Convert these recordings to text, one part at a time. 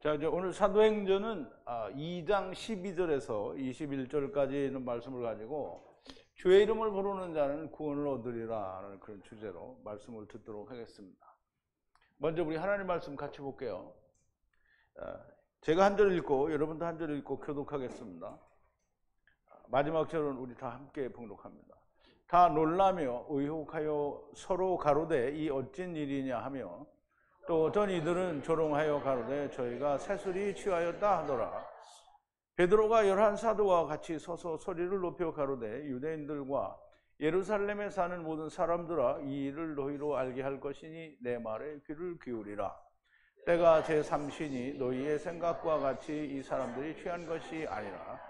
자, 이제 오늘 사도행전은 2장 12절에서 21절까지 있는 말씀을 가지고 주의 이름을 부르는 자는 구원을 얻으리라는 그런 주제로 말씀을 듣도록 하겠습니다. 먼저 우리 하나님 말씀 같이 볼게요. 제가 한 절 읽고 여러분도 한 절 읽고 교독하겠습니다. 마지막 절은 우리 다 함께 봉독합니다. 다 놀라며 의혹하여 서로 가로되 이 어찐 일이냐 하며 또 어떤 이들은 조롱하여 가로되 저희가 새술이 취하였다 하더라. 베드로가 11사도와 같이 서서 소리를 높여 가로되 유대인들과 예루살렘에 사는 모든 사람들아 이 일을 너희로 알게 할 것이니 내 말에 귀를 기울이라. 때가 제3시니 너희의 생각과 같이 이 사람들이 취한 것이 아니라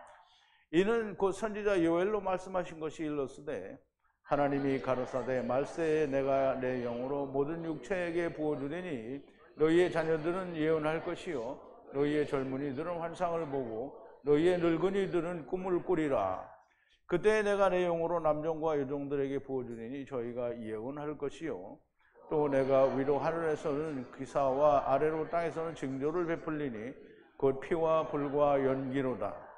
이는 곧 선지자 요엘로 말씀하신 것이 일렀으되 하나님이 가로사대 말세에 내가 내 영으로 모든 육체에게 부어주리니 너희의 자녀들은 예언할 것이요 너희의 젊은이들은 환상을 보고 너희의 늙은이들은 꿈을 꾸리라. 그때 내가 내 영으로 남종과 여종들에게 부어주리니 저희가 예언할 것이요 또 내가 위로 하늘에서는 기사와 아래로 땅에서는 징조를 베풀리니 곧 피와 불과 연기로다.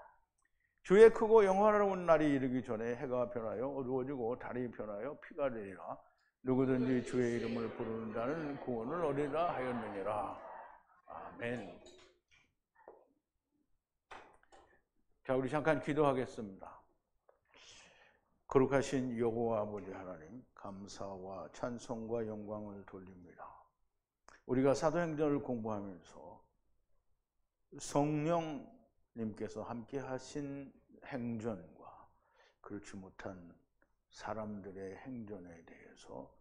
주의 크고 영화로운 날이 이르기 전에 해가 변하여 어두워지고 달이 변하여 피가 되리라. 누구든지 주의 이름을 부르는 자는 구원을 얻으리라 하였느니라. 아멘. 자, 우리 잠깐 기도하겠습니다. 거룩하신 여호와 아버지 하나님, 감사와 찬송과 영광을 돌립니다. 우리가 사도행전을 공부하면서 성령님께서 함께 하신 행전과 그렇지 못한 사람들의 행전에 대해서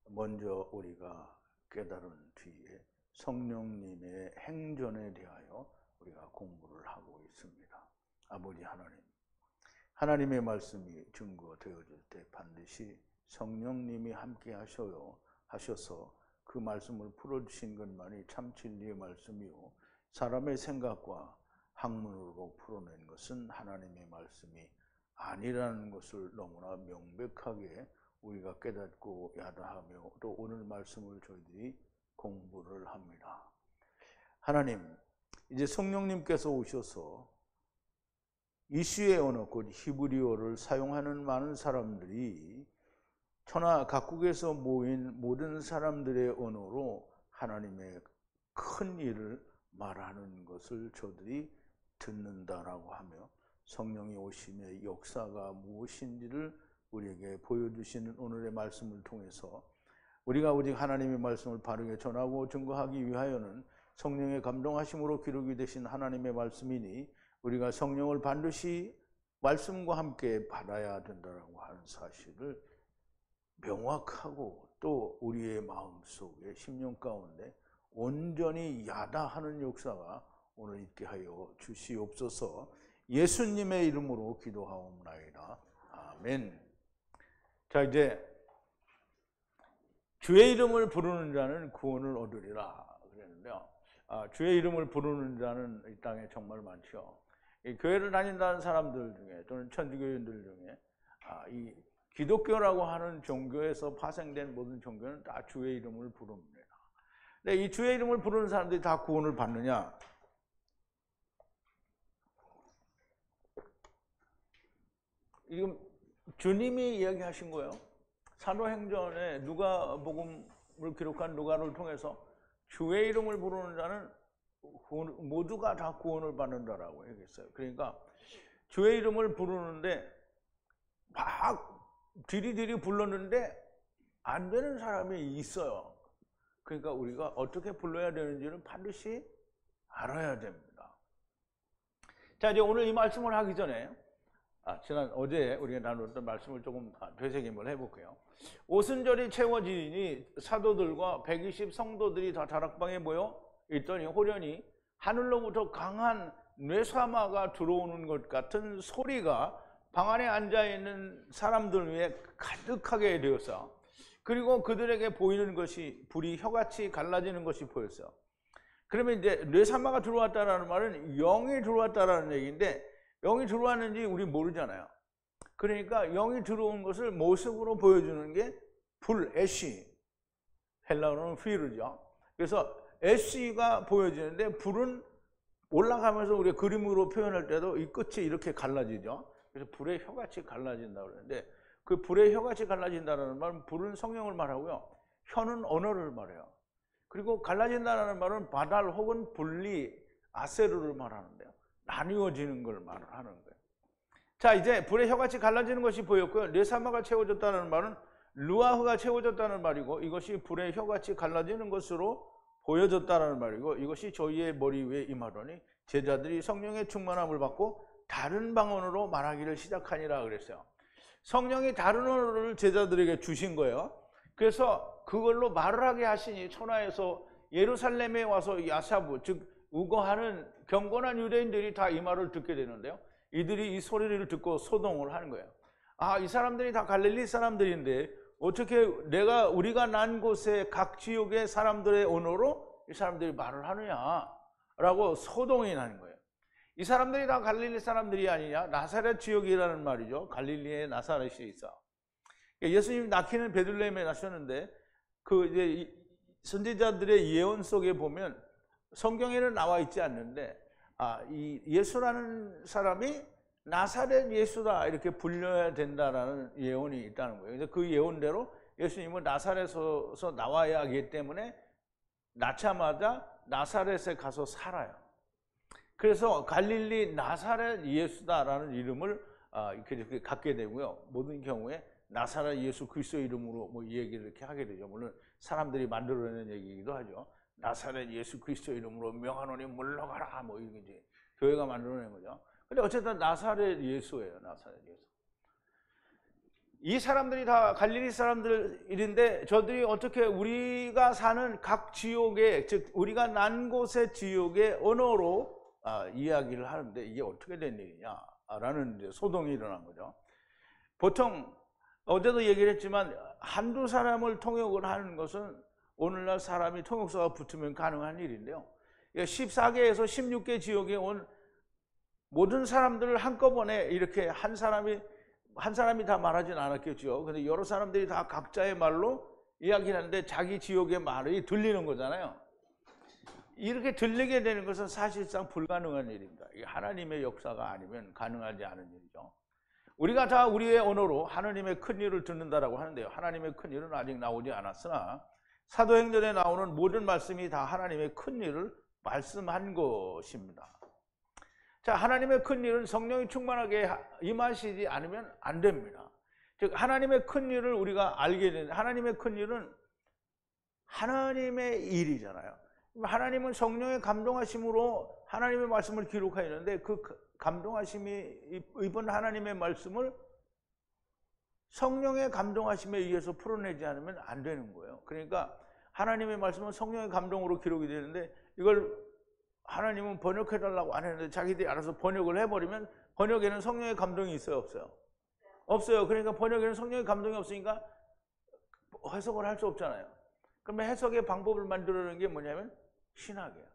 먼저 우리가 깨달은 뒤에 성령님의 행전에 대하여 우리가 공부를 하고 있습니다. 아버지 하나님, 하나님의 말씀이 증거되어질 때 반드시 성령님이 함께 하셔서 그 말씀을 풀어주신 것만이 참 진리의 말씀이요 사람의 생각과 학문으로 풀어낸 것은 하나님의 말씀이 아니라는 것을 너무나 명백하게 우리가 깨닫고 야다하며 또 오늘 말씀을 저희들이 공부를 합니다. 하나님, 이제 성령님께서 오셔서 이슈의 언어, 곧 히브리어를 사용하는 많은 사람들이 천하 각국에서 모인 모든 사람들의 언어로 하나님의 큰 일을 말하는 것을 저들이 듣는다라고 하며 성령이 오심의 역사가 무엇인지를 우리에게 보여주시는 오늘의 말씀을 통해서 우리가 오직 하나님의 말씀을 바르게 전하고 증거하기 위하여는 성령의 감동하심으로 기록이 되신 하나님의 말씀이니 우리가 성령을 반드시 말씀과 함께 받아야 된다고 하는 사실을 명확하고 또 우리의 마음속에 심령 가운데 온전히 야다하는 역사가 오늘 있게 하여 주시옵소서. 예수님의 이름으로 기도하옵나이다. 아멘. 자, 이제 주의 이름을 부르는 자는 구원을 얻으리라 그랬는데요. 주의 이름을 부르는 자는 이 땅에 정말 많죠. 이 교회를 다닌다는 사람들 중에 또는 천주교인들 중에 이 기독교라고 하는 종교에서 파생된 모든 종교는 다 주의 이름을 부릅니다. 근데 이 주의 이름을 부르는 사람들이 다 구원을 받느냐? 이건 주님이 이야기하신 거예요. 사도행전에 누가복음을 기록한 누가를 통해서 주의 이름을 부르는 자는 모두가 다 구원을 받는다라고 얘기했어요. 그러니까 주의 이름을 부르는데 막 디리디리 불렀는데 안 되는 사람이 있어요. 그러니까 우리가 어떻게 불러야 되는지는 반드시 알아야 됩니다. 자, 이제 오늘 이 말씀을 하기 전에 어제 우리가 나눴던 말씀을 조금 되새김을 해볼게요. 오순절이 채워지니 사도들과 120 성도들이 다 다락방에 모여 있더니 호련히 하늘로부터 강한 뇌사마가 들어오는 것 같은 소리가 방 안에 앉아있는 사람들 위에 가득하게 되었어요. 그리고 그들에게 보이는 것이 불이 혀같이 갈라지는 것이 보였어요. 그러면 이제 뇌사마가 들어왔다라는 말은 영이 들어왔다라는 얘기인데 영이 들어왔는지 우리 모르잖아요. 그러니까 영이 들어온 것을 모습으로 보여주는 게 불, 애쉬, 헬라어로는 피르죠. 그래서 SE가 보여지는데 불은 올라가면서 우리가 그림으로 표현할 때도 이 끝이 이렇게 갈라지죠. 그래서 불의 혀같이 갈라진다고 그러는데 그 불의 혀같이 갈라진다는 말은 불은 성령을 말하고요. 혀는 언어를 말해요. 그리고 갈라진다는 말은 바달 혹은 분리, 아세르를 말하는데요. 나뉘어지는 걸 말하는 거예요. 자, 이제 불의 혀같이 갈라지는 것이 보였고요. 뇌사마가 채워졌다는 말은 루아흐가 채워졌다는 말이고 이것이 불의 혀같이 갈라지는 것으로 보여졌다는 말이고 이것이 저희의 머리 위에 임하더니 제자들이 성령의 충만함을 받고 다른 방언으로 말하기를 시작하니라 그랬어요. 성령이 다른 언어를 제자들에게 주신 거예요. 그래서 그걸로 말을 하게 하시니 천하에서 예루살렘에 와서 야사부 즉 우거하는 경건한 유대인들이 다 이 말을 듣게 되는데요. 이들이 이 소리를 듣고 소동을 하는 거예요. 아, 이 사람들이 다 갈릴리 사람들인데 어떻게 우리가 난 곳의 각 지역의 사람들의 언어로 이 사람들이 말을 하느냐라고 소동이 나는 거예요. 이 사람들이 다 갈릴리 사람들이 아니냐? 나사렛 지역이라는 말이죠. 갈릴리의 나사렛이 있어. 예수님이 낳기는 베들레헴에 나셨는데 그 이제 선지자들의 예언 속에 보면 성경에는 나와 있지 않는데 이 예수라는 사람이 나사렛 예수다 이렇게 불려야 된다라는 예언이 있다는 거예요. 그래서 그 예언대로 예수님은 나사렛에서 나와야 하기 때문에 낳자마자 나사렛에 가서 살아요. 그래서 갈릴리 나사렛 예수다라는 이름을 이렇게 갖게 되고요. 모든 경우에 나사렛 예수 그리스도 이름으로 뭐 이 얘기를 이렇게 하게 되죠. 물론 사람들이 만들어내는 얘기이기도 하죠. 나사렛 예수 그리스도 이름으로 명하노니 물러가라 뭐 이게 이제 교회가 만들어낸 거죠. 근데 어쨌든 나사렛 예수예요. 나사렛 예수. 이 사람들이 다 갈릴리 사람들인데 저들이 어떻게 우리가 사는 각 지역의 즉 우리가 난 곳의 지역의 언어로 이야기를 하는데 이게 어떻게 된 일이냐라는 이제 소동이 일어난 거죠. 보통 어제도 얘기를 했지만 한두 사람을 통역을 하는 것은 오늘날 사람이 통역사가 붙으면 가능한 일인데요. 14개에서 16개 지역에 온 모든 사람들을 한꺼번에 이렇게 한 사람이 다 말하진 않았겠죠. 근데 여러 사람들이 다 각자의 말로 이야기를 하는데 자기 지역의 말이 들리는 거잖아요. 이렇게 들리게 되는 것은 사실상 불가능한 일입니다. 이게 하나님의 역사가 아니면 가능하지 않은 일이죠. 우리가 다 우리의 언어로 하나님의 큰 일을 듣는다라고 하는데요. 하나님의 큰 일은 아직 나오지 않았으나 사도행전에 나오는 모든 말씀이 다 하나님의 큰 일을 말씀한 것입니다. 자, 하나님의 큰 일은 성령이 충만하게 임하시지 않으면 안 됩니다. 즉 하나님의 큰 일을 우리가 알게 되는 하나님의 큰 일은 하나님의 일이잖아요. 하나님은 성령의 감동하심으로 하나님의 말씀을 기록하였는데 그 감동하심이 입은 하나님의 말씀을 성령의 감동하심에 의해서 풀어내지 않으면 안 되는 거예요. 그러니까 하나님의 말씀은 성령의 감동으로 기록이 되는데 이걸 하나님은 번역해달라고 안 했는데 자기들이 알아서 번역을 해버리면 번역에는 성령의 감동이 있어요? 없어요? 없어요. 그러니까 번역에는 성령의 감동이 없으니까 해석을 할 수 없잖아요. 그러면 해석의 방법을 만들어내는 게 뭐냐면 신학이에요.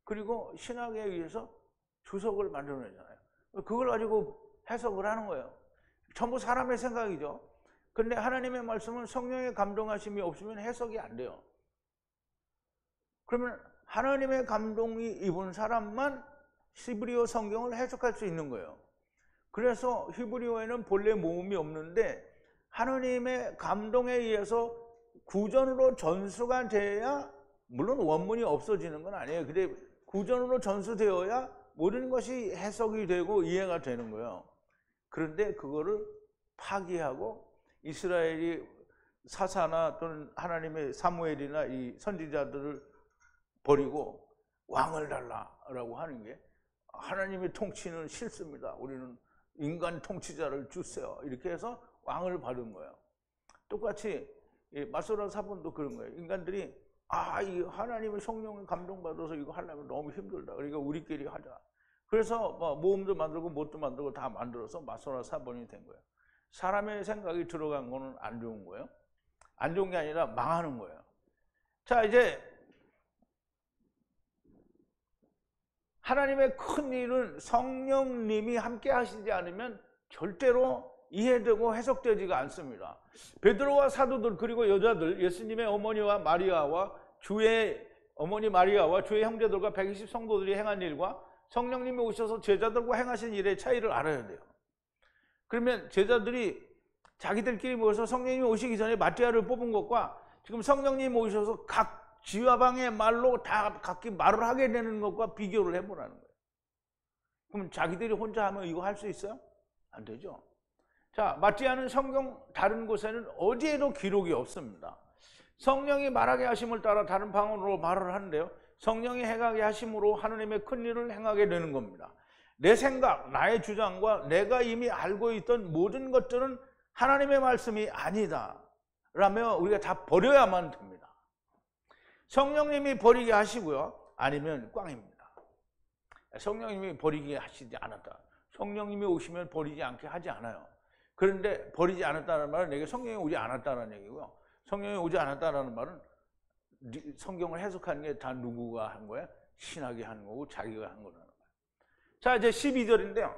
그리고 신학에 의해서 주석을 만들어내잖아요. 그걸 가지고 해석을 하는 거예요. 전부 사람의 생각이죠. 그런데 하나님의 말씀은 성령의 감동하심이 없으면 해석이 안 돼요. 그러면 하나님의 감동이 입은 사람만 히브리어 성경을 해석할 수 있는 거예요. 그래서 히브리어에는 본래 모음이 없는데 하나님의 감동에 의해서 구전으로 전수가 돼야, 물론 원문이 없어지는 건 아니에요. 근데 구전으로 전수되어야 모든 것이 해석이 되고 이해가 되는 거예요. 그런데 그거를 파기하고 이스라엘이 사사나 또는 하나님의 사무엘이나 이 선지자들을 버리고 왕을 달라라고 하는 게 하나님의 통치는 싫습니다. 우리는 인간 통치자를 주세요. 이렇게 해서 왕을 받은 거예요. 똑같이 마소라 사본도 그런 거예요. 인간들이 이 하나님의 성령을 감동받아서 이거 하려면 너무 힘들다. 그러니까 우리끼리 하자. 그래서 모음도 만들고 뭣도 만들고 다 만들어서 마소라 사본이 된 거예요. 사람의 생각이 들어간 거는 안 좋은 거예요. 안 좋은 게 아니라 망하는 거예요. 자, 이제 하나님의 큰 일은 성령님이 함께 하시지 않으면 절대로 이해되고 해석되지가 않습니다. 베드로와 사도들 그리고 여자들, 예수님의 어머니와 마리아와 주의 어머니 마리아와 주의 형제들과 120 성도들이 행한 일과 성령님이 오셔서 제자들과 행하신 일의 차이를 알아야 돼요. 그러면 제자들이 자기들끼리 모여서 성령님이 오시기 전에 마리아를 뽑은 것과 지금 성령님이 오셔서 각 지화방의 말로 다 각기 말을 하게 되는 것과 비교를 해보라는 거예요. 그럼 자기들이 혼자 하면 이거 할 수 있어요? 안 되죠. 자, 마리아는 성경 다른 곳에는 어디에도 기록이 없습니다. 성령이 말하게 하심을 따라 다른 방언으로 말을 하는데요, 성령이 행하게 하심으로 하느님의 큰 일을 행하게 되는 겁니다. 내 생각, 나의 주장과 내가 이미 알고 있던 모든 것들은 하나님의 말씀이 아니다 라며 우리가 다 버려야만 됩니다. 성령님이 버리게 하시고요, 아니면 꽝입니다. 성령님이 버리게 하시지 않았다. 성령님이 오시면 버리지 않게 하지 않아요. 그런데 버리지 않았다는 말은 내게 성령이 오지 않았다는 얘기고요, 성령이 오지 않았다는 말은 성경을 해석하는 게 다 누구가 한 거야? 신학이 하는 거고 자기가 한 거라는 거예요. 자, 이제 12절인데요.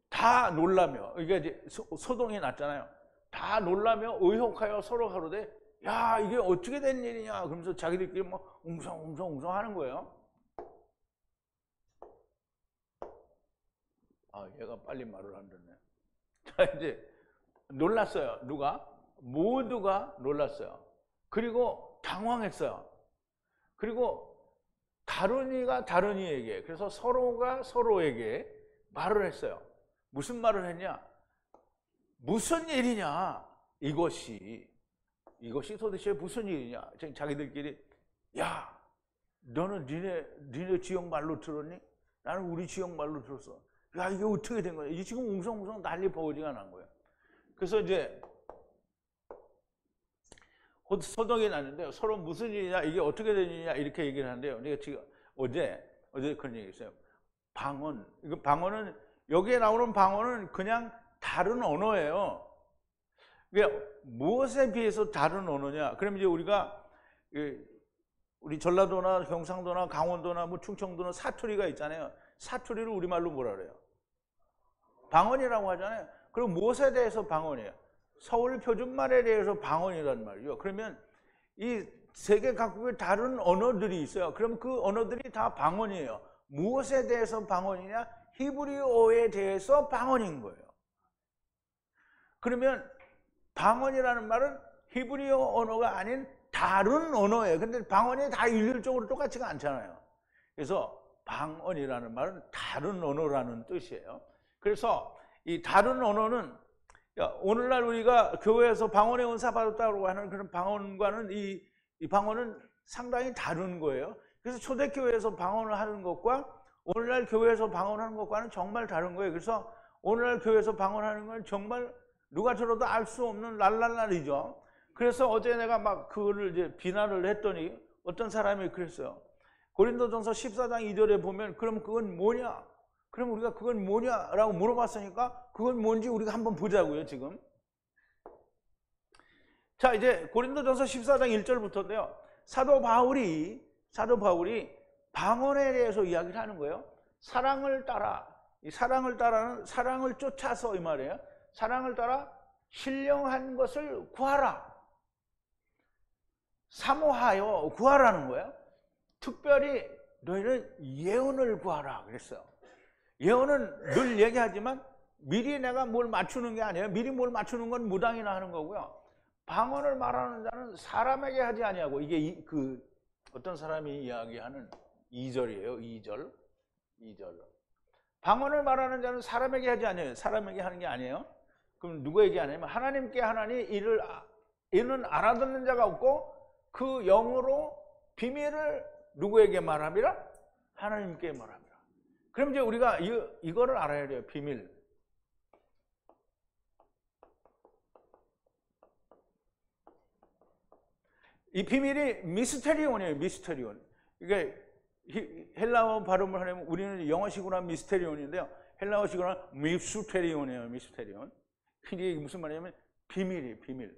다 놀라며, 이게 이제 소동이 났잖아요. 다 놀라며 의혹하여 서로 가로되, 야, 이게 어떻게 된 일이냐? 그러면서 자기들끼리 막 웅성웅성 하는 거예요. 아, 얘가 빨리 말을 안 듣네. 자, 이제 놀랐어요. 누가? 모두가 놀랐어요. 그리고 당황했어요. 그리고 다른 이가 다른 이에게, 그래서 서로가 서로에게 말을 했어요. 무슨 말을 했냐? 무슨 일이냐? 이것이 도대체 무슨 일이냐? 자기들끼리, 야, 너는 니네 지역 말로 들었니? 나는 우리 지역 말로 들었어. 야, 이게 어떻게 된 거야? 이게 지금 웅성웅성 난리 버거지가 난 거예요. 그래서 이제 소동이 났는데요, 서로 무슨 일이냐, 이게 어떻게 된 일이냐 이렇게 얘기를 하는데요, 내가 지금 어제 그런 얘기 했어요. 방언, 이거 방언은, 여기에 나오는 방언은 그냥 다른 언어예요. 그러니까 무엇에 비해서 다른 언어냐? 그럼 이제 우리가 우리 전라도나 경상도나 강원도나 뭐 충청도는 사투리가 있잖아요. 사투리를 우리말로 뭐라 그래요? 방언이라고 하잖아요. 그럼 무엇에 대해서 방언이에요? 서울 표준말에 대해서 방언이란 말이죠. 그러면 이 세계 각국의 다른 언어들이 있어요. 그럼 그 언어들이 다 방언이에요. 무엇에 대해서 방언이냐? 히브리어에 대해서 방언인 거예요. 그러면 방언이라는 말은 히브리어 언어가 아닌 다른 언어예요. 근데 방언이 다 일률적으로 똑같지가 않잖아요. 그래서 방언이라는 말은 다른 언어라는 뜻이에요. 그래서 이 다른 언어는, 오늘날 우리가 교회에서 방언의 은사 받았다고 하는 그런 방언과는 이 방언은 상당히 다른 거예요. 그래서 초대교회에서 방언을 하는 것과 오늘날 교회에서 방언하는 것과는 정말 다른 거예요. 그래서 오늘날 교회에서 방언하는 건 정말 누가 들어도 알 수 없는 랄랄랄이죠. 그래서 어제 내가 막 그거를 이제 비난을 했더니 어떤 사람이 그랬어요. 고린도전서 14장 2절에 보면, 그럼 그건 뭐냐? 그럼 우리가 그건 뭐냐라고 물어봤으니까 그건 뭔지 우리가 한번 보자고요, 지금. 자, 이제 고린도전서 14장 1절부터인데요. 사도 바울이 방언에 대해서 이야기를 하는 거예요. 사랑을 따라, 이 사랑을 따라는 사랑을 쫓아서 이 말이에요. 사랑을 따라 신령한 것을 구하라. 사모하여 구하라는 거예요. 특별히 너희는 예언을 구하라 그랬어요. 예언은 늘 얘기하지만 미리 내가 뭘 맞추는 게 아니에요. 미리 뭘 맞추는 건 무당이나 하는 거고요. 방언을 말하는 자는 사람에게 하지 아니하고, 이게 어떤 사람이 이야기하는 2절이에요. 2절. 방언을 말하는 자는 사람에게 하지 아니해요. 사람에게 하는 게 아니에요. 그럼 누구에게 하냐면 하나님께 하나니 이는 알아듣는 자가 없고 그 영으로 비밀을 누구에게 말함이라? 하나님께 말함이라. 그럼 이제 우리가 이거를 알아야 돼요. 비밀. 이 비밀이 미스테리온이에요. 미스테리온. 이게 헬라어 발음을 하려면 우리는 영어식으로 하면 미스테리온인데요, 헬라어식으로 하면 미스테리온이에요. 미스테리온. 이게 무슨 말이냐면 비밀이에요. 비밀.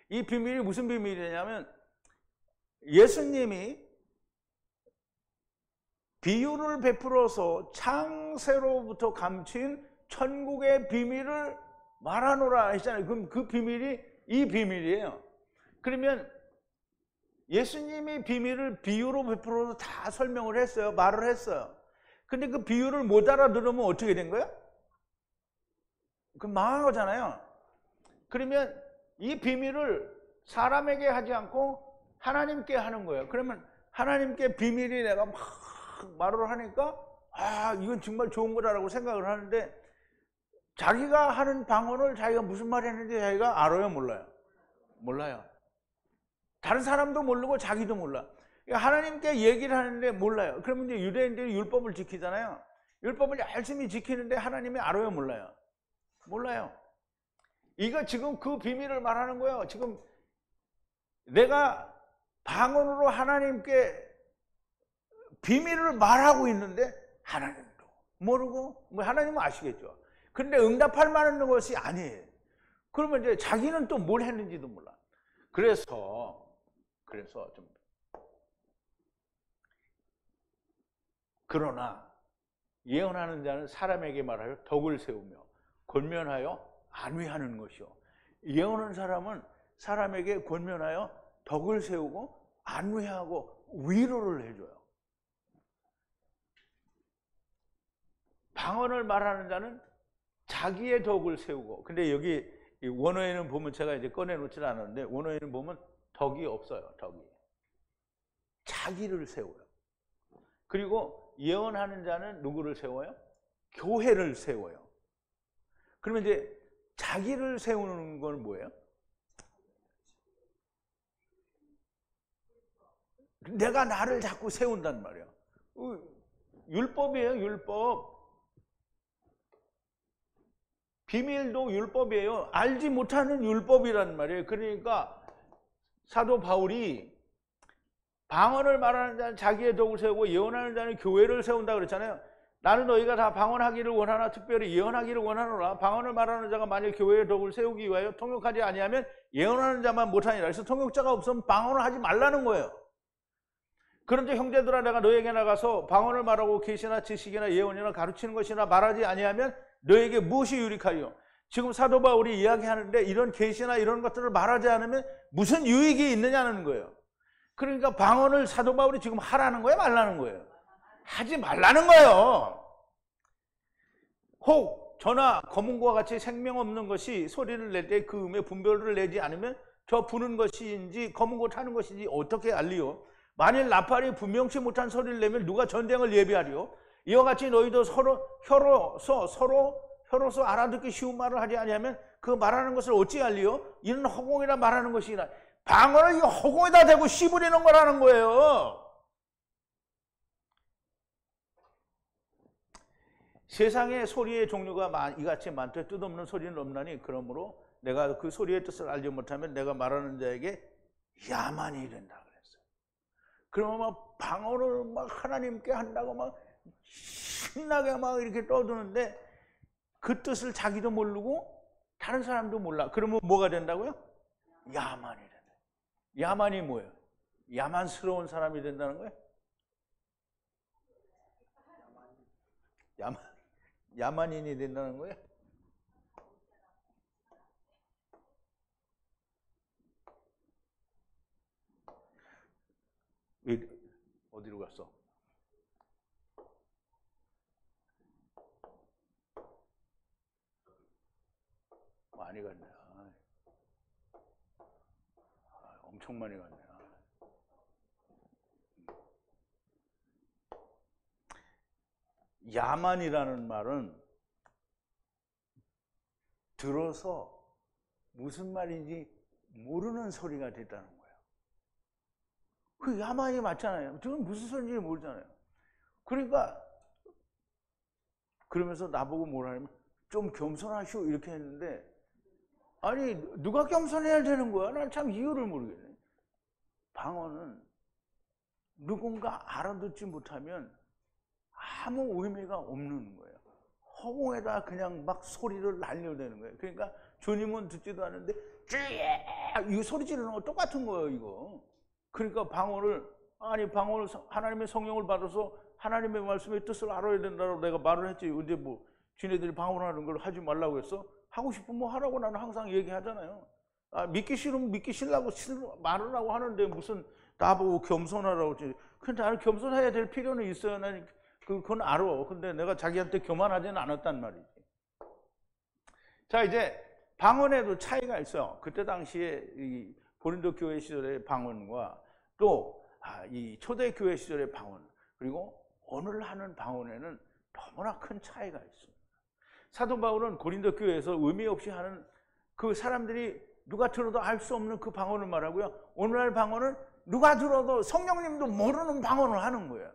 이 비밀이 무슨 비밀이냐면 예수님이 비유를 베풀어서 창세로부터 감추인 천국의 비밀을 말하노라 했잖아요. 그럼 그 비밀이 이 비밀이에요. 그러면 예수님이 비밀을 비유로 베풀어서 다 설명을 했어요. 말을 했어요. 근데 그 비유를 못 알아들으면 어떻게 된 거예요? 그 망한 거잖아요. 그러면 이 비밀을 사람에게 하지 않고 하나님께 하는 거예요. 그러면 하나님께 비밀이 내가 막 말을 하니까 이건 정말 좋은 거다라고 생각을 하는데, 자기가 하는 방언을 자기가 무슨 말 했는지 자기가 알아요, 몰라요? 몰라요. 다른 사람도 모르고 자기도 몰라. 하나님께 얘기를 하는데 몰라요. 그러면 이제 유대인들이 율법을 지키잖아요. 율법을 열심히 지키는데 하나님이 알아요, 몰라요? 몰라요. 이거 지금 그 비밀을 말하는 거예요. 지금 내가 방언으로 하나님께 비밀을 말하고 있는데 하나님도 모르고, 하나님은 아시겠죠. 근데 응답할 만한 것이 아니에요. 그러면 이제 자기는 또 뭘 했는지도 몰라. 그래서 좀, 그러나 예언하는 자는 사람에게 말하여 덕을 세우며 권면하여 안위하는 것이요. 예언하는 사람은 사람에게 권면하여 덕을 세우고 안위하고 위로를 해줘요. 방언을 말하는 자는 자기의 덕을 세우고, 근데 여기 원어에는 보면, 제가 이제 꺼내놓지 않았는데 원어에는 보면 덕이 없어요. 덕이 자기를 세워요. 그리고 예언하는 자는 누구를 세워요? 교회를 세워요. 그러면 이제 자기를 세우는 건 뭐예요? 내가 나를 자꾸 세운단 말이에요. 율법이에요, 율법. 비밀도 율법이에요. 알지 못하는 율법이란 말이에요. 그러니까 사도 바울이 방언을 말하는 자는 자기의 덕을 세우고 예언하는 자는 교회를 세운다 그랬잖아요. 나는 너희가 다 방언하기를 원하나 특별히 예언하기를 원하노라. 방언을 말하는 자가 만일 교회의 덕을 세우기 위하여 통역하지 아니하면 예언하는 자만 못하니라. 그래서 통역자가 없으면 방언을 하지 말라는 거예요. 그런데 형제들아, 내가 너에게 나가서 방언을 말하고 계시나 지식이나 예언이나 가르치는 것이나 말하지 아니하면 너에게 무엇이 유익하리요? 지금 사도 바울이 이야기하는데 이런 계시나 이런 것들을 말하지 않으면 무슨 유익이 있느냐는 거예요. 그러니까 방언을 사도 바울이 지금 하라는 거예요, 말라는 거예요? 하지 말라는 거예요. 혹 저나 검은고와 같이 생명 없는 것이 소리를 낼 때 그 음의 분별을 내지 않으면 저 부는 것인지 검은고 타는 것인지 어떻게 알리요? 만일 나팔이 분명치 못한 소리를 내면 누가 전쟁을 예비하리요? 이와 같이 너희도 혀로서 알아듣기 쉬운 말을 하지 아니하면 그 말하는 것을 어찌 알리요? 이는 허공이라 말하는 것이나. 방언을 허공에다 대고 씨부리는 거라는 거예요. 세상에 소리의 종류가 이같이 많되 뜻없는 소리는 없나니, 그러므로 내가 그 소리의 뜻을 알지 못하면 내가 말하는 자에게 야만이 된다 그랬어요. 그러면 막 방언을 막 하나님께 한다고 막 신나게 막 이렇게 떠드는데 그 뜻을 자기도 모르고 다른 사람도 몰라. 그러면 뭐가 된다고요? 야만이 된다. 야만이 뭐예요? 야만스러운 사람이 된다는 거예요? 야만인이 된다는 거예요? 어디로 갔어? 많이 갔네. 엄청 많이 갔네. 야만이라는 말은 들어서 무슨 말인지 모르는 소리가 됐다는 거예요. 그 야만이 맞잖아요. 지금 무슨 소리인지 모르잖아요. 그러니까 그러면서 나보고 뭐라 하냐면 좀 겸손하시오 이렇게 했는데, 아니 누가 겸손해야 되는 거야? 난 참 이유를 모르겠네. 방언은 누군가 알아듣지 못하면 아무 의미가 없는 거예요. 허공에다 그냥 막 소리를 날려대는 거예요. 그러니까 주님은 듣지도 않는데 이 소리 지르는 거 똑같은 거예요, 이거. 그러니까 방언을 하나님의 성령을 받아서 하나님의 말씀의 뜻을 알아야 된다고 내가 말을 했지. 근데 뭐 지네들이 방언하는 걸 하지 말라고 했어? 하고 싶으면 뭐 하라고 나는 항상 얘기하잖아요. 믿기 싫으면 믿기 싫라고 말을 하고 하는데 무슨 나보고 겸손하라고 그러지. 근데 나는 겸손해야 될 필요는 있어요. 난 그건 알아. 근데 내가 자기한테 교만하지는 않았단 말이지. 자, 이제 방언에도 차이가 있어요. 그때 당시에 이 고린도 교회 시절의 방언과 또 이 초대 교회 시절의 방언, 그리고 오늘 하는 방언에는 너무나 큰 차이가 있습니다. 사도 바울은 고린도 교회에서 의미 없이 하는 그 사람들이 누가 들어도 알 수 없는 그 방언을 말하고요. 오늘날 방언은 누가 들어도 성령님도 모르는 방언을 하는 거예요.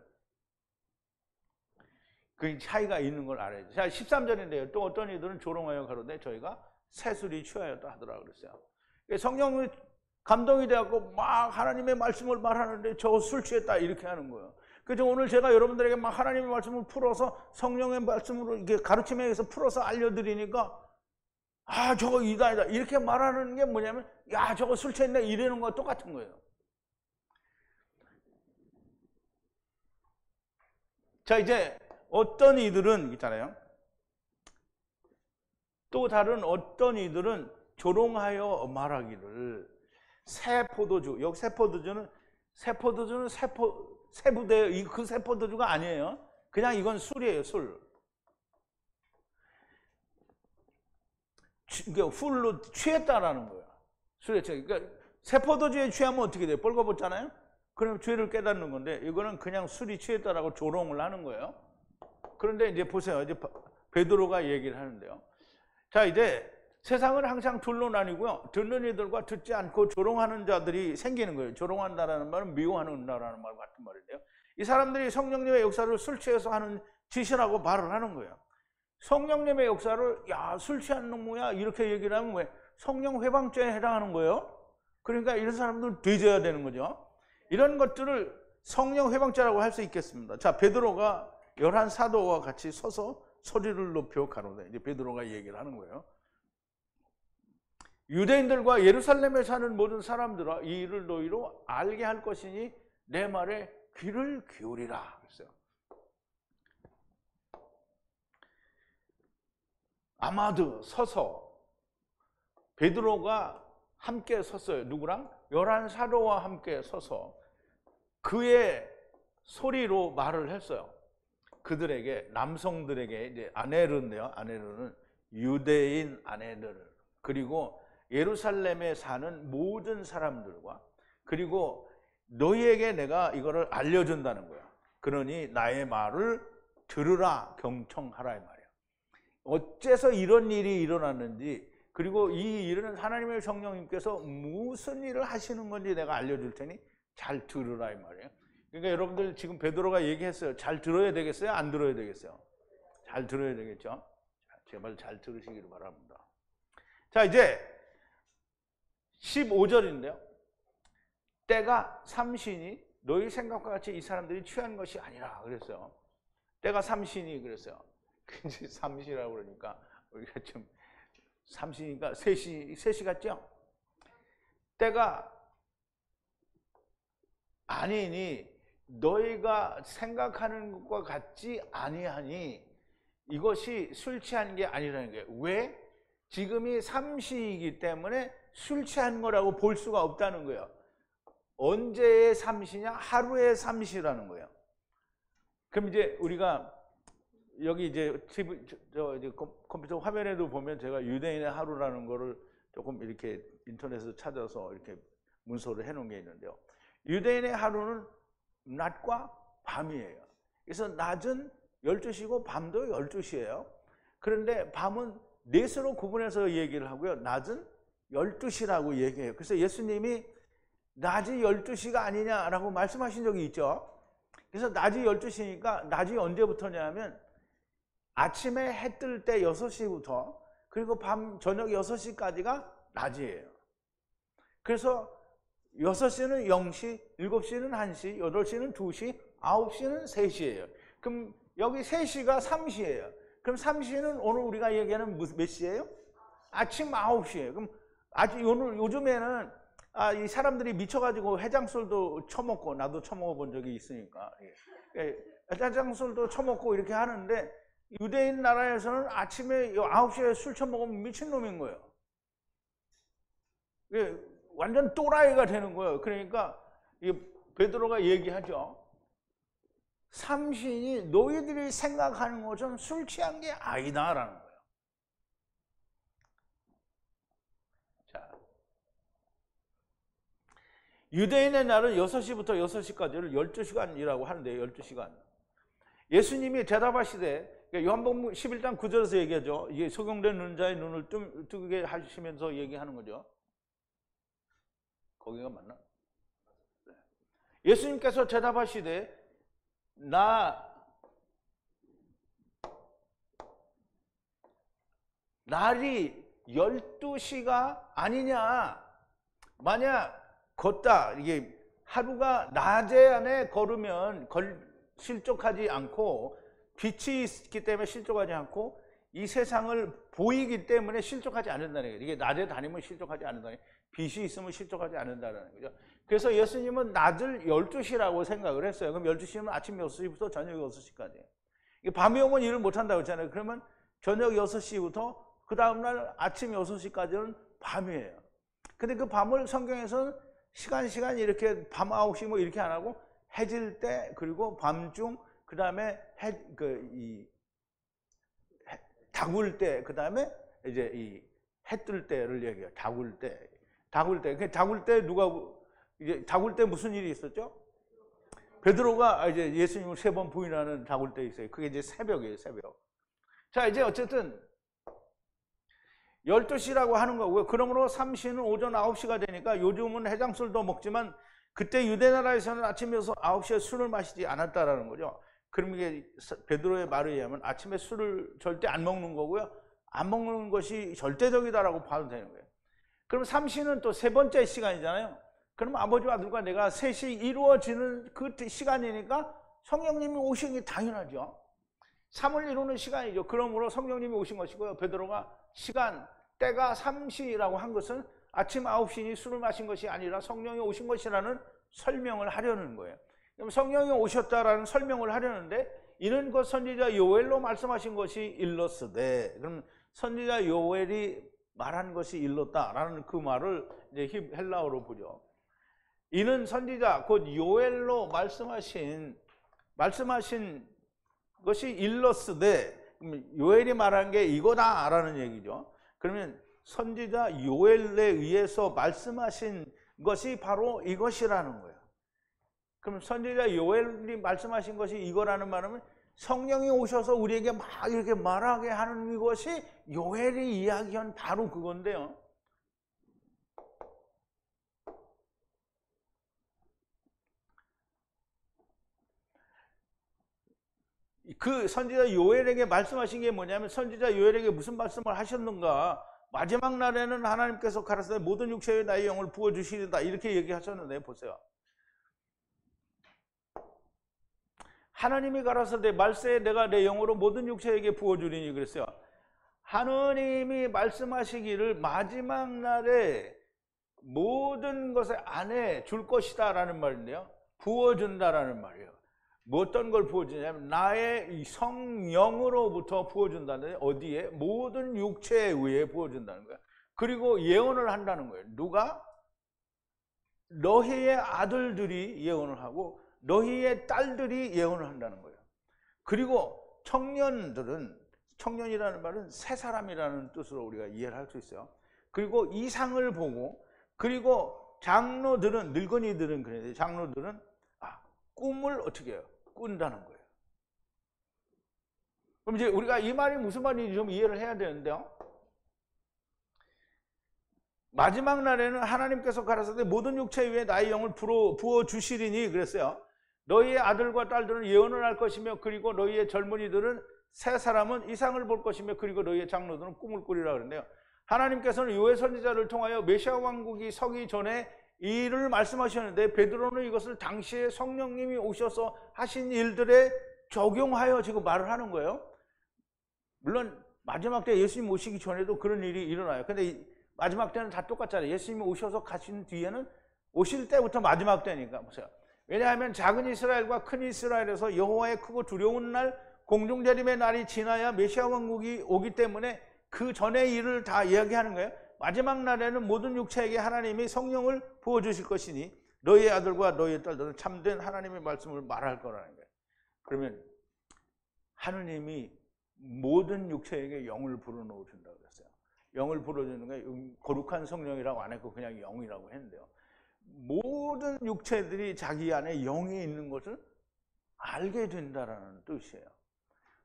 그 차이가 있는 걸 알아야죠. 자, 13절인데요. 또 어떤 이들은 조롱하여 가로되 저희가 새술이 취하였다 하더라 그랬어요. 성령이 감동이 되었고 막 하나님의 말씀을 말하는데 저 술 취했다 이렇게 하는 거예요. 그래서 오늘 제가 여러분들에게 막 하나님의 말씀을 풀어서 성령의 말씀으로 이게 가르침에 의해서 풀어서 알려드리니까 저거 이다이다 이렇게 말하는 게 뭐냐면 야 저거 술 취했네 이러는 거와 똑같은 거예요. 자, 이제 어떤 이들은 있잖아요. 또 다른 어떤 이들은 조롱하여 말하기를 새 포도주, 여기 새 포도주는 세부대예요. 그 새 포도주가 아니에요. 그냥 이건 술이에요, 술. 그러니까 술로 취했다라는 거야. 술에 취해. 그러니까 새 포도주에 취하면 어떻게 돼요? 벌거벗잖아요. 그럼 죄를 깨닫는 건데 이거는 그냥 술이 취했다라고 조롱을 하는 거예요. 그런데 이제 보세요. 이제 베드로가 얘기를 하는데요. 자, 이제 세상은 항상 둘로 나뉘고요. 듣는 이들과 듣지 않고 조롱하는 자들이 생기는 거예요. 조롱한다라는 말은 미워한다라는 말 같은 말인데요. 이 사람들이 성령님의 역사를 술 취해서 하는 짓이라고 말을 하는 거예요. 성령님의 역사를 술 취한 놈이야 이렇게 얘기를 하면 왜 성령 회방죄에 해당하는 거예요. 그러니까 이런 사람들은 돼져야 되는 거죠. 이런 것들을 성령 회방죄라고 할 수 있겠습니다. 자, 베드로가 11 사도와 같이 서서 소리를 높여 가로되 이제 베드로가 얘기를 하는 거예요. 유대인들과 예루살렘에 사는 모든 사람들아 이 일을 너희로 알게 할 것이니 내 말에 귀를 기울이라 그랬어요. 아마도 서서 베드로가 함께 섰어요. 누구랑? 11 사도와 함께 서서 그의 소리로 말을 했어요. 그들에게 남성들에게 이제 아내르인데요. 아내르는 유대인 아내들 그리고 예루살렘에 사는 모든 사람들과 그리고 너희에게 내가 이거를 알려준다는 거야. 그러니 나의 말을 들으라 경청하라 이 말이야. 어째서 이런 일이 일어났는지 그리고 이 일은 하나님의 성령님께서 무슨 일을 하시는 건지 내가 알려줄 테니 잘 들으라 이 말이에요. 그러니까 여러분들 지금 베드로가 얘기했어요. 잘 들어야 되겠어요? 안 들어야 되겠어요? 잘 들어야 되겠죠? 제발 잘 들으시기를 바랍니다. 자, 이제 15절인데요. 때가 삼신이 너희 생각과 같이 이 사람들이 취한 것이 아니라 그랬어요. 때가 삼신이 그랬어요. 근데 삼시라고 그러니까 우리가 좀 삼시니까 셋이 같죠? 때가 아니니 너희가 생각하는 것과 같지 아니하니 이것이 술 취한 게 아니라는 거예요. 왜? 지금이 삼시이기 때문에 술 취한 거라고 볼 수가 없다는 거예요. 언제의 삼시냐? 하루의 삼시라는 거예요. 그럼 이제 우리가 여기 이제 이제 컴퓨터 화면에도 보면 제가 유대인의 하루라는 거를 조금 이렇게 인터넷에서 찾아서 이렇게 문서를 해놓은 게 있는데요. 유대인의 하루는 낮과 밤이에요. 그래서 낮은 12시고 밤도 12시예요. 그런데 밤은 넷으로 구분해서 얘기를 하고요. 낮은 12시라고 얘기해요. 그래서 예수님이 낮이 12시가 아니냐라고 말씀하신 적이 있죠. 그래서 낮이 12시니까 낮이 언제부터냐면 아침에 해 뜰 때 6시부터 그리고 밤 저녁 6시까지가 낮이에요. 그래서 6시는 0시, 7시는 1시, 8시는 2시, 9시는 3시예요. 그럼 여기 3시가 3시예요. 그럼 3시는 오늘 우리가 얘기하는 몇 시예요? 아침 9시예요. 그럼 오늘 요즘에는 이 사람들이 미쳐가지고 해장술도 처먹고 나도 처먹어 본 적이 있으니까 해장술도 처먹고 이렇게 하는데 유대인 나라에서는 아침에 9시에 술 처먹으면 미친놈인 거예요. 완전 또라이가 되는 거예요. 그러니까 베드로가 얘기하죠. 삼신이 너희들이 생각하는 것처럼 술 취한 게 아니다라는 거예요. 자, 유대인의 날은 6시부터 6시까지를 12시간이라고 하는데 12시간. 예수님이 대답하시되, 요한복음 11장 9절에서 얘기하죠. 이게 소경된 눈 자의 눈을 뜨게 하시면서 얘기하는 거죠. 거기가 맞나? 네. 예수님께서 대답하시되, 날이 12시가 아니냐. 만약 걷다, 이게 하루가 낮에 안에 걸으면 실족하지 않고, 빛이 있기 때문에 실족하지 않고, 이 세상을 보이기 때문에 실족하지 않는다는 거예요. 이게 낮에 다니면 실족하지 않는다는 거예요. 빛이 있으면 실족하지 않는다는 거죠. 그래서 예수님은 낮을 12시라고 생각을 했어요. 그럼 12시면 아침 6시부터 저녁 6시까지. 밤이 오면 일을 못한다고 했잖아요. 그러면 저녁 6시부터 그 다음날 아침 6시까지는 밤이에요. 근데 그 밤을 성경에서는 시간 이렇게 밤 9시 뭐 이렇게 안 하고 해질 때, 그리고 밤중, 그 다음에 다굴 때, 그 다음에 이제 이 해 뜰 때를 얘기해요. 다굴 때. 다굴 때 이제 다굴 때 무슨 일이 있었죠? 베드로가 이제 예수님을 3번 부인하는 다굴 때 있어요. 그게 이제 새벽이에요, 새벽. 자, 이제 어쨌든 12시라고 하는 거고요. 그러므로 삼시는 오전 9시가 되니까, 요즘은 해장술도 먹지만 그때 유대나라에서는 아침 9시에 술을 마시지 않았다라는 거죠. 그럼 이게 베드로의 말에 의하면 아침에 술을 절대 안 먹는 거고요. 안 먹는 것이 절대적이다라고 봐도 되는 거예요. 그럼 삼시는 또 3번째 시간이잖아요. 그럼 아버지와 아들과 내가 셋이 이루어지는 그 시간이니까 성령님이 오신 게 당연하죠. 3을 이루는 시간이죠. 그러므로 성령님이 오신 것이고요. 베드로가 때가 삼시라고 한 것은 아침 9시니 술을 마신 것이 아니라 성령이 오신 것이라는 설명을 하려는 거예요. 그럼 성령이 오셨다라는 설명을 하려는데, 이는 그 선지자 요엘로 말씀하신 것이 일렀으되, 그럼 선지자 요엘이 말한 것이 일렀다라는 그 말을 이제 헬라어로 보죠. 이는 선지자 곧 요엘로 말씀하신 것이 일렀으되, 요엘이 말한 게 이거다라는 얘기죠. 그러면 선지자 요엘에 의해서 말씀하신 것이 바로 이것이라는 거예요. 그럼 선지자 요엘이 말씀하신 것이 이거라는 말은 성령이 오셔서 우리에게 막 이렇게 말하게 하는 이것이 요엘이 이야기한 바로 그건데요. 그 선지자 요엘에게 말씀하신 게 뭐냐면, 선지자 요엘에게 무슨 말씀을 하셨는가? 마지막 날에는 하나님께서 가라사대 모든 육체에 나의 영을 부어주시리다, 이렇게 얘기하셨는데, 보세요. 하나님이 가라사대 말세에 내가 내 영으로 모든 육체에게 부어주리니 그랬어요. 하나님이 말씀하시기를 마지막 날에 모든 것에 안에 줄 것이다 라는 말인데요, 부어준다라는 말이에요. 뭐 어떤 걸 부어주냐면 나의 성령으로부터 부어준다는, 어디에? 모든 육체에 의해 부어준다는 거예요. 그리고 예언을 한다는 거예요. 누가? 너희의 아들들이 예언을 하고 너희의 딸들이 예언을 한다는 거예요. 그리고 청년이라는 말은 새 사람이라는 뜻으로 우리가 이해를 할 수 있어요. 그리고 이상을 보고, 그리고 장로들은, 늙은이들은 그래요. 장로들은 꿈을 어떻게 해요? 꾼다는 거예요. 그럼 이제 우리가 이 말이 무슨 말인지 좀 이해를 해야 되는데요. 마지막 날에는 하나님께서 가라사대 모든 육체 위에 나의 영을 부어 주시리니 그랬어요. 너희의 아들과 딸들은 예언을 할 것이며, 그리고 너희의 젊은이들은 새 사람은 이상을 볼 것이며, 그리고 너희의 장로들은 꿈을 꾸리라 그랬네요. 하나님께서는 요엘 선지자를 통하여 메시아 왕국이 서기 전에 이 일을 말씀하셨는데, 베드로는 이것을 당시에 성령님이 오셔서 하신 일들에 적용하여 지금 말을 하는 거예요. 물론 마지막 때 예수님 오시기 전에도 그런 일이 일어나요. 근데 마지막 때는 다 똑같잖아요. 예수님이 오셔서 가신 뒤에는, 오실 때부터 마지막 때니까. 보세요. 왜냐하면 작은 이스라엘과 큰 이스라엘에서 여호와의 크고 두려운 날, 공중재림의 날이 지나야 메시아 왕국이 오기 때문에 그 전의 일을 다 이야기하는 거예요. 마지막 날에는 모든 육체에게 하나님이 성령을 부어주실 것이니 너희의 아들과 너희의 딸들은 참된 하나님의 말씀을 말할 거라는 거예요. 그러면 하느님이 모든 육체에게 영을 불어넣으신다고 그랬어요. 영을 불어주는 게 거룩한 성령이라고 안 했고 그냥 영이라고 했는데요. 모든 육체들이 자기 안에 영이 있는 것을 알게 된다라는 뜻이에요.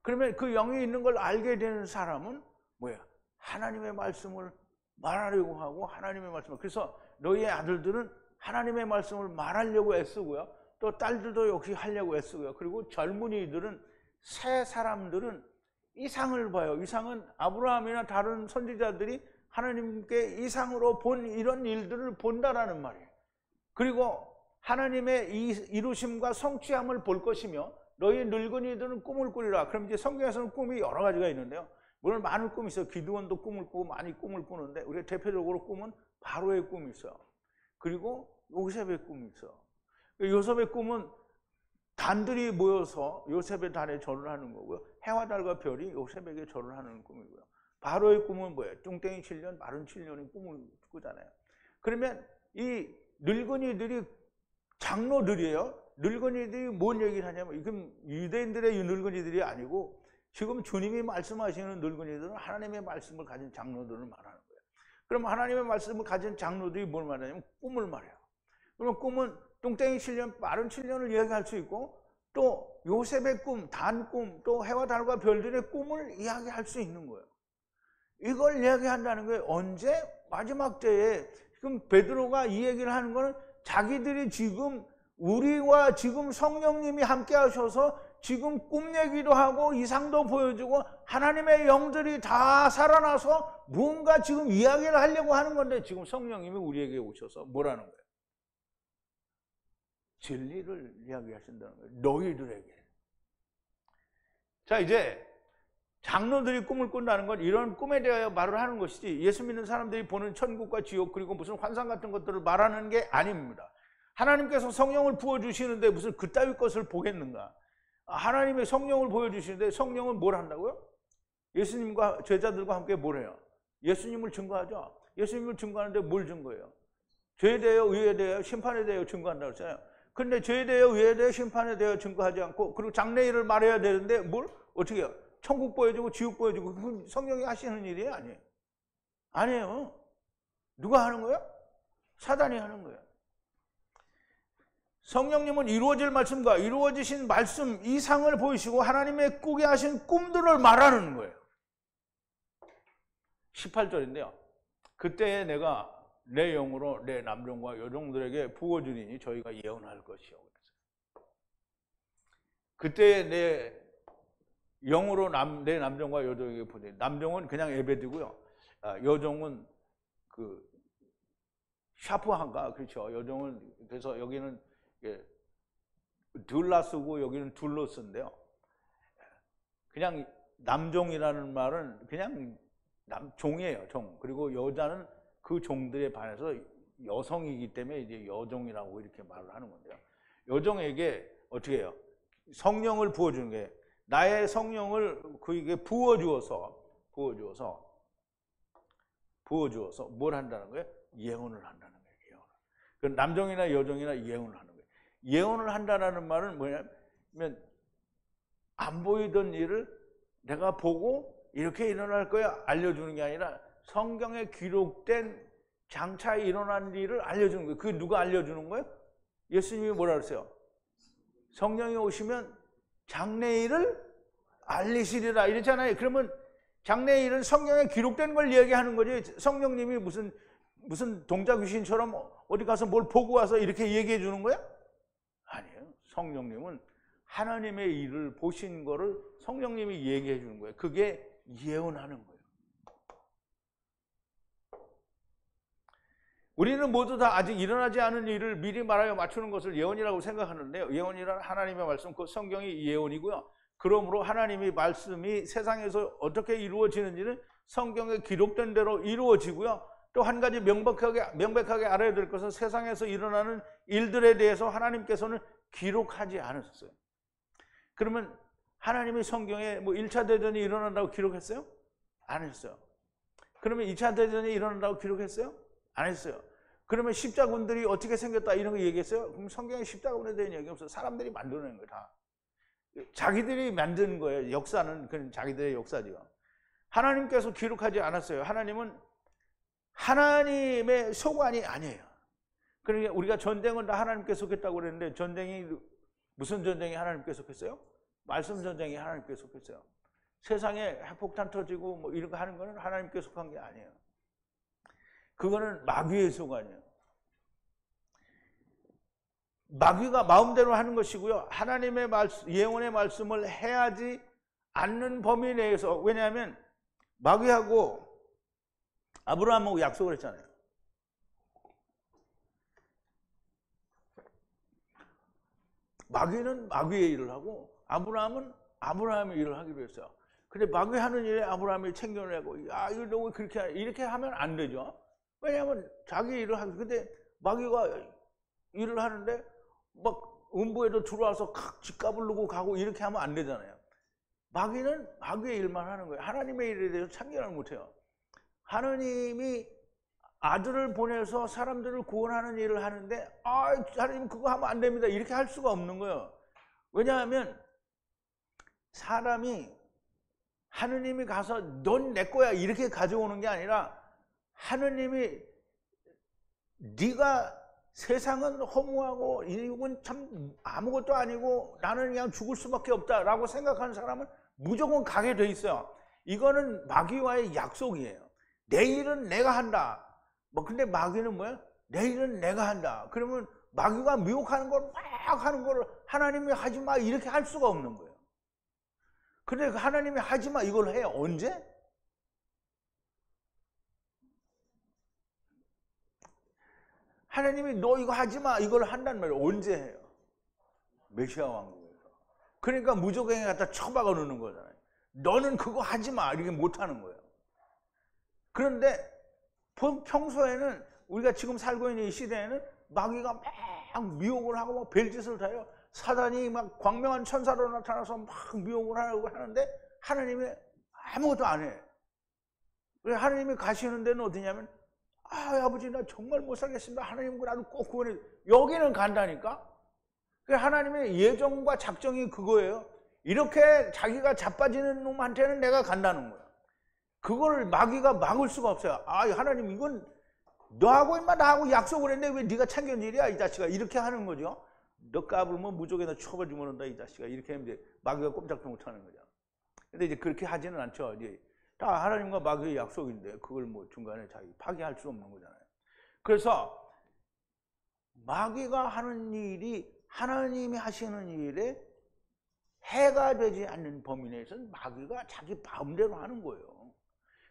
그러면 그 영이 있는 걸 알게 되는 사람은 뭐야? 하나님의 말씀을 말하려고 하고 하나님의 말씀을, 그래서 너희의 아들들은 하나님의 말씀을 말하려고 애쓰고요. 또 딸들도 역시 하려고 애쓰고요. 그리고 젊은이들은, 새 사람들은 이상을 봐요. 이상은 아브라함이나 다른 선지자들이 하나님께 이상으로 본 이런 일들을 본다라는 말이에요. 그리고 하나님의 이 이루심과 성취함을 볼 것이며 너희 늙은이들은 꿈을 꾸리라. 그럼 이제 성경에서는 꿈이 여러 가지가 있는데요. 물론 많은 꿈이 있어요. 기드온도 꿈을 꾸고 많이 꿈을 꾸는데 우리가 대표적으로 꿈은 바로의 꿈이 있어요. 그리고 요셉의 꿈이 있어요. 요셉의 꿈은 단들이 모여서 요셉의 단에 절을 하는 거고요. 해와 달과 별이 요셉에게 절을 하는 꿈이고요. 바로의 꿈은 뭐예요? 뚱땡이 7년, 마른 7년의 꿈을 꾸잖아요. 그러면 이 늙은이들이 장로들이에요. 늙은이들이 뭔 얘기를 하냐면, 이건 유대인들의 늙은이들이 아니고 지금 주님이 말씀하시는 늙은이들은 하나님의 말씀을 가진 장로들을 말하는 거예요. 그럼 하나님의 말씀을 가진 장로들이 뭘 말하냐면 꿈을 말해요. 그러면 꿈은 뚱땡이 7년, 마른 7년을 이야기할 수 있고, 또 요셉의 꿈, 단 꿈, 또 해와 달과 별들의 꿈을 이야기할 수 있는 거예요. 이걸 이야기한다는 거예요. 언제? 마지막 때에. 지금 베드로가 이 얘기를 하는 거는 자기들이 지금 우리와 지금 성령님이 함께 하셔서 지금 꿈 얘기도 하고 이상도 보여주고 하나님의 영들이 다 살아나서 무언가 지금 이야기를 하려고 하는 건데, 지금 성령님이 우리에게 오셔서 뭐라는 거예요? 진리를 이야기하신다는 거예요. 너희들에게. 자, 이제 장로들이 꿈을 꾼다는 건 이런 꿈에 대하여 말을 하는 것이지, 예수 믿는 사람들이 보는 천국과 지옥 그리고 무슨 환상 같은 것들을 말하는 게 아닙니다. 하나님께서 성령을 부어주시는데 무슨 그따위 것을 보겠는가? 하나님의 성령을 보여주시는데 성령은 뭘 한다고요? 예수님과 제자들과 함께 뭘 해요? 예수님을 증거하죠. 예수님을 증거하는데 뭘 증거해요? 죄에 대하여, 의에 대하여, 심판에 대하여 증거한다고 했잖아요. 근데 죄에 대하여, 의에 대하여, 심판에 대하여 증거하지 않고, 그리고 장래일을 말해야 되는데 뭘? 어떻게 해요? 천국 보여주고 지옥 보여주고. 그건 성령이 하시는 일이 아니에요. 아니에요. 누가 하는 거예요? 사단이 하는 거예요. 성령님은 이루어질 말씀과 이루어지신 말씀 이상을 보이시고 하나님의 꾸게 하신 꿈들을 말하는 거예요. 18절인데요. 그때에 내가 내 영으로 내 남종과 여종들에게 부어주리니 저희가 예언할 것이요. 그때에 내 영으로 내 남종과 여종에게 부어주리니, 남종은 그냥 에베드고요. 여종은 그 샤프한가, 그렇죠. 여종은, 그래서 여기는 들라스고 여기는 둘로스인데요. 그냥 남종이라는 말은 그냥 종이에요, 종. 그리고 여자는 그 종들에 반해서 여성이기 때문에 이제 여종이라고 이렇게 말을 하는 건데요. 여종에게 어떻게 해요? 성령을 부어주는 게, 나의 성령을 그에게 부어주어서 뭘 한다는 거예요? 예언을 한다는 거예요. 예언을. 그 남종이나 여종이나 예언을 하는 거예요. 예언을 한다는 말은 뭐냐면, 안 보이던 일을 내가 보고 이렇게 일어날 거야 알려주는 게 아니라 성경에 기록된 장차 일어난 일을 알려주는 거예요. 그게 누가 알려주는 거예요? 예수님이 뭐라 그랬어요? 성령이 오시면 장래일을 알리시리라 이랬잖아요. 그러면 장래일은 성경에 기록된 걸 얘기하는 거지, 성령님이 무슨 동자 귀신처럼 어디 가서 뭘 보고 와서 이렇게 얘기해 주는 거야? 아니에요. 성령님은 하나님의 일을 보신 거를 성령님이 얘기해 주는 거예요. 그게 예언하는 거예요. 우리는 모두 다 아직 일어나지 않은 일을 미리 말하여 맞추는 것을 예언이라고 생각하는데요. 예언이란 하나님의 말씀, 그 성경이 예언이고요. 그러므로 하나님의 말씀이 세상에서 어떻게 이루어지는지는 성경에 기록된 대로 이루어지고요. 또 한 가지 명백하게 알아야 될 것은 세상에서 일어나는 일들에 대해서 하나님께서는 기록하지 않으셨어요. 그러면 하나님이 성경에 뭐 1차 대전이 일어난다고 기록했어요? 안 했어요. 그러면 2차 대전이 일어난다고 기록했어요? 안 했어요. 그러면 십자군들이 어떻게 생겼다 이런 거 얘기했어요? 그럼 성경에 십자군에 대한 얘기 없어요. 사람들이 만들어낸 거예요, 다. 자기들이 만든 거예요. 역사는 그냥 자기들의 역사죠. 하나님께서 기록하지 않았어요. 하나님은 하나님의 소관이 아니에요. 그러니까 우리가 전쟁은 다 하나님께 속했다고 그랬는데 전쟁이 무슨 전쟁이 하나님께 속했어요? 말씀 전쟁이 하나님께 속했어요. 세상에 핵폭탄 터지고 뭐 이런 거 하는 거는 하나님께 속한 게 아니에요. 그거는 마귀의 소관이에요. 마귀가 마음대로 하는 것이고요. 하나님의 말씀, 예언의 말씀을 해야지 않는 범위 내에서, 왜냐하면 마귀하고 아브라함하고 약속을 했잖아요. 마귀는 마귀의 일을 하고 아브라함은 아브라함의 일을 하기로 했어요. 근데 마귀 하는 일에 아브라함이 챙겨내고, 야, 이거 너 그렇게 이렇게 하면 안 되죠. 왜냐하면 자기 일을 하고, 근데 마귀가 일을 하는데 막 음부에도 들어와서 칵 집값을 누고 가고 이렇게 하면 안 되잖아요. 마귀는 마귀의 일만 하는 거예요. 하나님의 일에 대해서 참견을 못해요. 하나님이 아들을 보내서 사람들을 구원하는 일을 하는데, 아, 하나님 그거 하면 안 됩니다, 이렇게 할 수가 없는 거예요. 왜냐하면 사람이 하느님이 가서 넌 내 거야 이렇게 가져오는 게 아니라, 하느님이 네가 세상은 허무하고 이건 참 아무것도 아니고 나는 그냥 죽을 수밖에 없다라고 생각하는 사람은 무조건 가게 돼 있어요. 이거는 마귀와의 약속이에요. 내 일은 내가 한다. 뭐 근데 마귀는 뭐야? 내 일은 내가 한다. 그러면 마귀가 미혹하는 걸 막 하는 걸 하나님이 하지 마 이렇게 할 수가 없는 거예요. 근데 하나님이 하지 마 이걸 해요. 언제? 하나님이 너 이거 하지 마 이걸 한단 말이에요. 언제 해요? 메시아 왕국에서. 그러니까 무조건에 갖다 쳐박아 놓는 거잖아요. 너는 그거 하지 마 이렇게 못 하는 거예요. 그런데 평소에는 우리가 지금 살고 있는 이 시대에는 마귀가 막 미혹을 하고 막 별짓을 다 해요. 사단이 막 광명한 천사로 나타나서 막 미혹을 하고 하는데 하나님이 아무것도 안 해. 하나님이 가시는 데는 어디냐면, 아, 아버지 나 정말 못 살겠습니다. 하나님 나를 꼭 구원해. 여기는 간다니까. 하나님의 예정과 작정이 그거예요. 이렇게 자기가 자빠지는 놈한테는 내가 간다는 거야. 그걸 마귀가 막을 수가 없어요. 아, 하나님 이건 너하고 임마 나하고 약속을 했는데 왜 네가 참견 일이야 이 자식아, 이렇게 하는 거죠. 너 까불면 무조건에다 쳐가지고 온다 이 자식아, 이렇게 하면 이제 마귀가 꼼짝도 못 하는 거죠. 근데 이제 그렇게 하지는 않죠. 이제 다 하나님과 마귀의 약속인데 그걸 뭐 중간에 자기 파기할 수 없는 거잖아요. 그래서 마귀가 하는 일이 하나님이 하시는 일에 해가 되지 않는 범위 내에서는 마귀가 자기 마음대로 하는 거예요.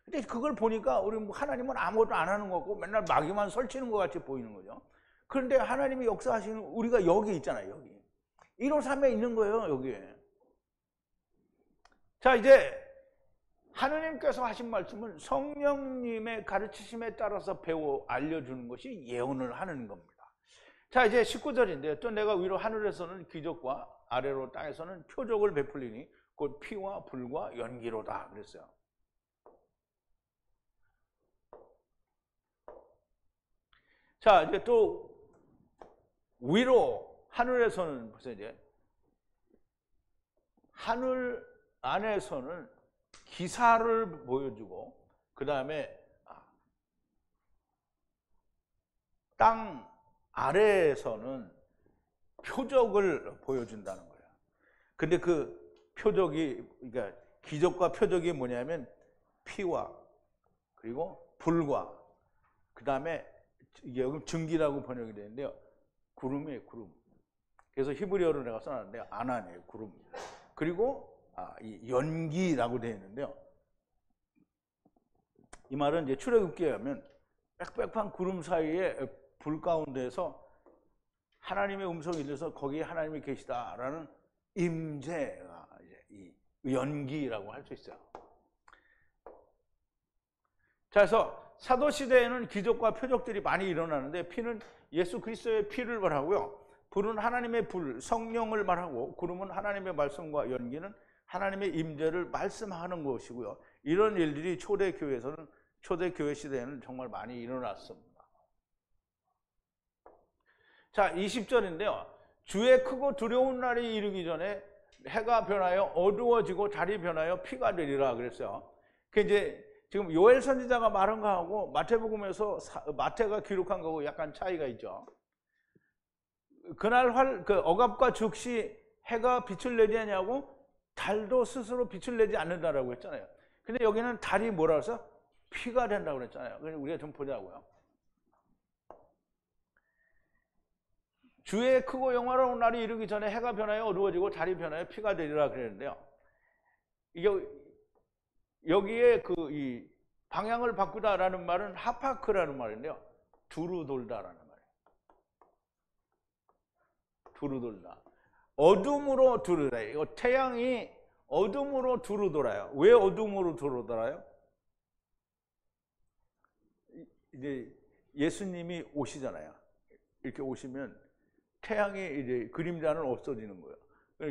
근데 그걸 보니까 우리 하나님은 아무것도 안 하는 것 같고 맨날 마귀만 설치는 것 같이 보이는 거죠. 그런데 하나님이 역사하시는, 우리가 여기 있잖아요. 여기 1호 3에 있는 거예요. 여기에. 자, 이제 하느님께서 하신 말씀은 성령님의 가르치심에 따라서 배워 알려주는 것이 예언을 하는 겁니다. 자, 이제 19절인데요. 또 내가 위로 하늘에서는 기적과 아래로 땅에서는 표적을 베풀리니 곧 피와 불과 연기로다 그랬어요. 자, 이제 또 위로 하늘에서는 벌써 이제 하늘 안에서는 기사를 보여주고, 그 다음에 땅 아래에서는 표적을 보여준다는 거예요. 근데 그 표적이, 그러니까 기적과 표적이 뭐냐면 피와 그리고 불과, 그 다음에 여기 증기라고 번역이 되는데요. 구름이에요, 구름. 그래서 히브리어로 내가 써놨는데 아난이에요, 구름. 그리고 이 연기라고 되어 있는데요. 이 말은 이제 출애굽기에 하면 빽빽한 구름 사이에 불 가운데에서 하나님의 음성이 들려서 거기에 하나님이 계시다라는 임재가 이제 이 연기라고 할 수 있어요. 자, 그래서 사도 시대에는 기적과 표적들이 많이 일어나는데 피는 예수 그리스도의 피를 말하고요. 불은 하나님의 불, 성령을 말하고, 구름은 하나님의 말씀과 연기는 하나님의 임재를 말씀하는 것이고요. 이런 일들이 초대교회 시대에는 정말 많이 일어났습니다. 자, 20절인데요. 주의 크고 두려운 날이 이르기 전에 해가 변하여 어두워지고 달이 변하여 피가 되리라 그랬어요. 그 이제 지금 요엘 선지자가 말한 거하고 마태복음에서 마태가 기록한 거하고 약간 차이가 있죠. 그날 억압과 즉시 해가 빛을 내지 않냐고 달도 스스로 빛을 내지 않는다라고 했잖아요. 근데 여기는 달이 뭐라고 해서 피가 된다고 그랬잖아요. 그래서 우리가 좀 보자고요. 주의 크고 영화로운 날이 이르기 전에 해가 변하여 어두워지고 달이 변하여 피가 되리라 그랬는데요. 이게 여기에 이 방향을 바꾸다라는 말은 하파크라는 말인데요. 두루 돌다라는 말이에요. 두루 돌다. 어둠으로 두루 돌아요. 이거 태양이 어둠으로 두루 돌아요. 왜 어둠으로 두루 돌아요? 이제 예수님이 오시잖아요. 이렇게 오시면 태양의 이제 그림자는 없어지는 거예요.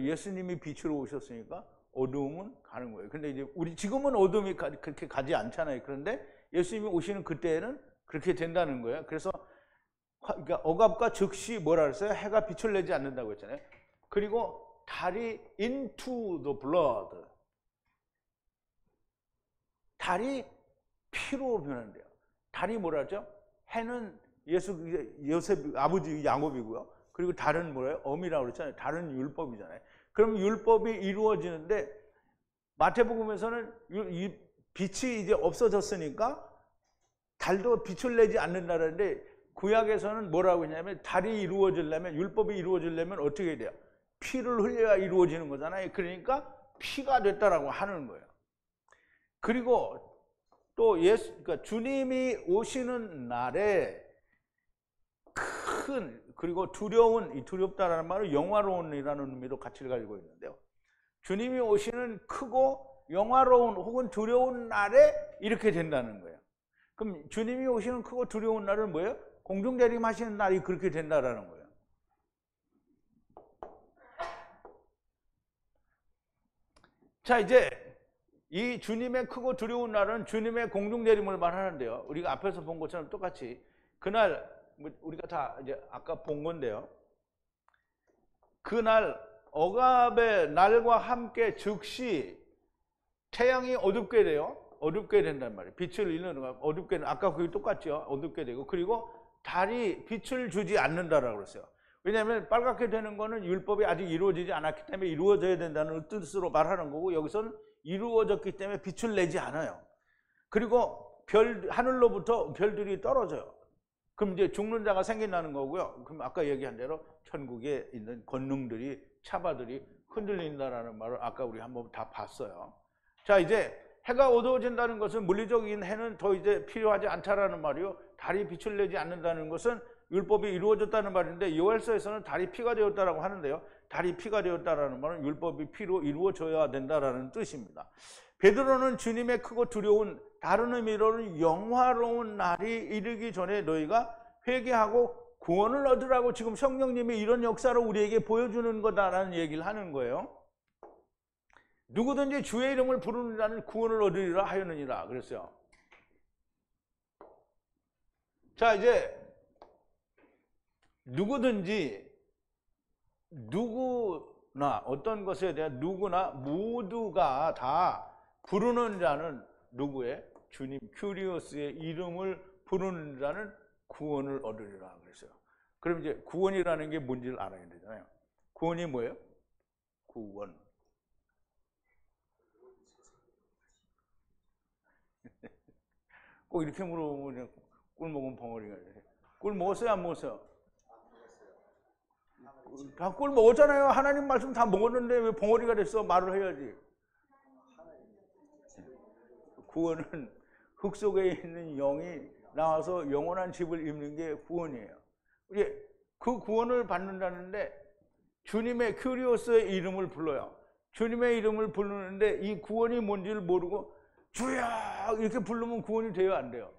예수님이 빛으로 오셨으니까 어두움은 가는 거예요. 근데 이제 우리 지금은 어둠이 그렇게 가지 않잖아요. 그런데 예수님이 오시는 그때에는 그렇게 된다는 거예요. 그래서 그러니까 억압과 즉시 뭐라 그랬어요? 해가 빛을 내지 않는다고 했잖아요. 그리고 달이 into the blood. 달이 피로 변한대요. 달이 뭐라 하죠? 해는 요셉 아버지 야곱이고요. 그리고 달은 뭐예요? 엄이라고 그랬잖아요. 달은 율법이잖아요. 그럼 율법이 이루어지는데 마태복음에서는 이 빛이 이제 없어졌으니까 달도 빛을 내지 않는다는데 구약에서는 뭐라고 했냐면 달이 이루어지려면 율법이 이루어지려면 어떻게 돼요? 피를 흘려야 이루어지는 거잖아요. 그러니까 피가 됐다라고 하는 거예요. 그리고 또 그러니까 주님이 오시는 날에 큰 그리고 이 두렵다라는 말은 영화로운이라는 의미로 가치를 가지고 있는데요. 주님이 오시는 크고 영화로운 혹은 두려운 날에 이렇게 된다는 거예요. 그럼 주님이 오시는 크고 두려운 날은 뭐예요? 공중재림하시는 날이 그렇게 된다라는 거예요. 자, 이제 이 주님의 크고 두려운 날은 주님의 공중재림을 말하는데요. 우리가 앞에서 본 것처럼 똑같이 그날 우리가 다 이제 아까 본 건데요. 그날 억압의 날과 함께 즉시 태양이 어둡게 돼요. 어둡게 된단 말이에요. 빛을 잃는 거 어둡게 아까 그게 똑같죠. 어둡게 되고 그리고 달이 빛을 주지 않는다라고 그랬어요. 왜냐하면 빨갛게 되는 거는 율법이 아직 이루어지지 않았기 때문에 이루어져야 된다는 뜻으로 말하는 거고 여기서는 이루어졌기 때문에 빛을 내지 않아요. 그리고 하늘로부터 별들이 떨어져요. 그럼 이제 죽는 자가 생긴다는 거고요. 그럼 아까 얘기한 대로 천국에 있는 권능들이 차바들이 흔들린다라는 말을 아까 우리 한번 다 봤어요. 자, 이제 해가 어두워진다는 것은 물리적인 해는 더 이제 필요하지 않다라는 말이요. 달이 빛을 내지 않는다는 것은 율법이 이루어졌다는 말인데 요엘서에서는 달이 피가 되었다라고 하는데요. 달이 피가 되었다라는 말은 율법이 피로 이루어져야 된다라는 뜻입니다. 베드로는 주님의 크고 두려운 다른 의미로는 영화로운 날이 이르기 전에 너희가 회개하고 구원을 얻으라고 지금 성령님이 이런 역사를 우리에게 보여주는 거다라는 얘기를 하는 거예요. 누구든지 주의 이름을 부르는 자는 구원을 얻으리라 하였느니라 그랬어요. 자, 이제 누구든지 누구나 어떤 것에 대한 누구나 모두가 다 부르는 자는 누구의? 주님 큐리오스의 이름을 부르는 자는 구원을 얻으리라 그랬어요. 그럼 이제 구원이라는 게 뭔지를 알아야 되잖아요. 구원이 뭐예요? 구원. 꼭 이렇게 물어보면 꿀 먹은 벙어리가 돼. 꿀 먹었어요? 안 먹었어요? 다 꿀 먹었잖아요. 하나님 말씀 다 먹었는데 왜 벙어리가 됐어? 말을 해야지. 구원은 흙 속에 있는 영이 나와서 영원한 집을 입는 게 구원이에요. 그 구원을 받는다는데 주님의 큐리오스의 이름을 불러요. 주님의 이름을 부르는데 이 구원이 뭔지를 모르고 주여 이렇게 부르면 구원이 돼요? 안 돼요?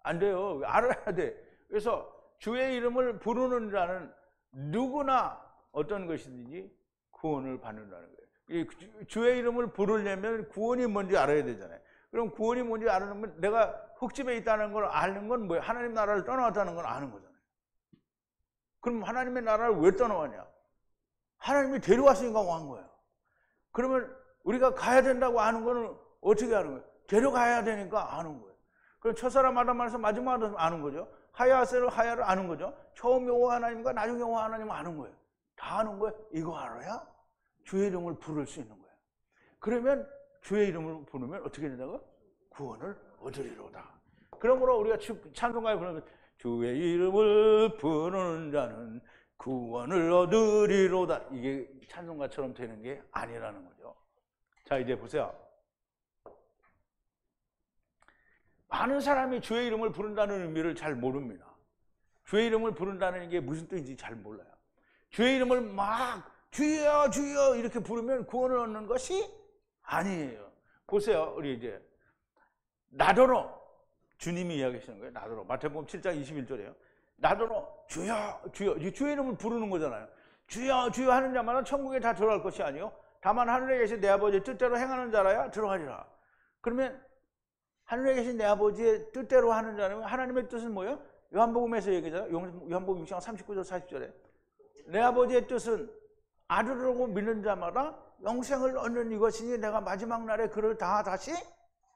안 돼요. 알아야 돼. 그래서 주의 이름을 부르는 자는 누구나 어떤 것이든지 구원을 받는다는 거예요. 주의 이름을 부르려면 구원이 뭔지 알아야 되잖아요. 그럼 구원이 뭔지 알으면 내가 흙집에 있다는 걸 아는 건 뭐예요? 하나님 나라를 떠나왔다는 걸 아는 거잖아요. 그럼 하나님의 나라를 왜 떠나왔냐? 하나님이 데려왔으니까 온 거예요. 그러면 우리가 가야 된다고 아는 거는 어떻게 아는 거예요? 데려가야 되니까 아는 거예요. 그럼 첫사람 아담에서 마지막 아담 아는 거죠. 하야세를 하야를 아는 거죠. 처음 여호와 하나님과 나중 여호와 하나님을 아는 거예요. 다 아는 거예요. 이거 알아야 주의 이름을 부를 수 있는 거예요. 그러면 주의 이름을 부르면 어떻게 된다고? 구원을 얻으리로다. 그러므로 우리가 찬송가에 부르면 주의 이름을 부르는 자는 구원을 얻으리로다. 이게 찬송가처럼 되는 게 아니라는 거죠. 자, 이제 보세요. 많은 사람이 주의 이름을 부른다는 의미를 잘 모릅니다. 주의 이름을 부른다는 게 무슨 뜻인지 잘 몰라요. 주의 이름을 막 주여 주여 이렇게 부르면 구원을 얻는 것이 아니에요. 보세요. 우리 이제 나더러 주님이 이야기하시는 거예요. 나더러 마태복음 7장 21절이에요. 나더러 주여 주여 주의 이름을 부르는 거잖아요. 주여 주여 하는 자마다 천국에 다 들어갈 것이 아니요 다만 하늘에 계신 내 아버지의 뜻대로 행하는 자라야 들어가리라. 그러면 하늘에 계신 내 아버지의 뜻대로 하는 자는 하나님의 뜻은 뭐예요? 요한복음에서 얘기하잖아요. 요한복음 6장 39절 40절에 내 아버지의 뜻은 아들이라고 믿는 자마다 영생을 얻는 이것이니 내가 마지막 날에 그를 다 다시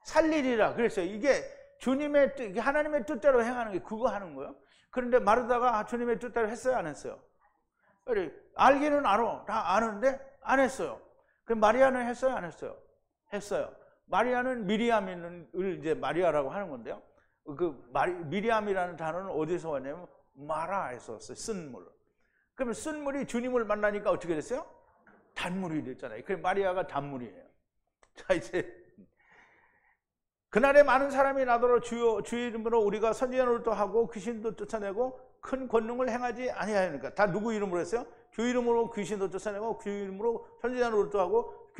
살리리라. 그랬어요. 이게 주님의 뜻, 하나님의 뜻대로 행하는 게 그거 하는 거예요. 그런데 마르다가 주님의 뜻대로 했어요, 안 했어요? 알기는 알아. 다 아는데 안 했어요. 그럼 마리아는 했어요, 안 했어요? 했어요. 마리아는 미리암을 이제 마리아라고 하는 건데요. 미리암이라는 단어는 어디서 왔냐면 마라에서 왔어요. 쓴물. 그러면 쓴물이 주님을 만나니까 어떻게 됐어요? 단물이 됐잖아요. 그래서 마리아가 단물이에요. 자, 이제 그날에 많은 사람이 나더러 주의 이름으로 우리가 선지자 노릇도 하고 귀신도 쫓아내고 큰 권능을 행하지 아니하니까. 다 누구 이름으로 했어요? 주 이름으로 귀신도 쫓아내고 주 이름으로 선지자 노릇도 하고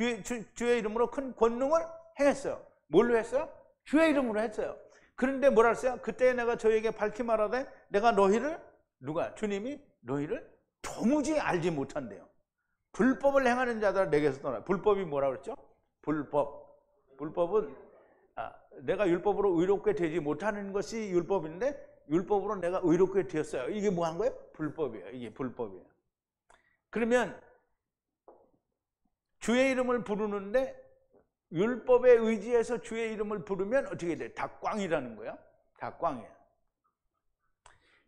주의 이름으로 큰 권능을 행했어요. 뭘로 했어요? 주의 이름으로 했어요. 그런데 뭐라 했어요? 그때 내가 저에게 밝히 말하되 내가 너희를 주님이 너희를 도무지 알지 못한대요. 불법을 행하는 자들 내게서 떠나. 불법이 뭐라고 그랬죠? 불법은 내가 율법으로 의롭게 되지 못하는 것이 율법인데 율법으로 내가 의롭게 되었어요. 이게 뭐 한 거예요? 불법이에요. 이게 불법이에요. 그러면 주의 이름을 부르는데 율법에 의지해서 주의 이름을 부르면 어떻게 돼요? 다 꽝이라는 거예요. 다 꽝이에요.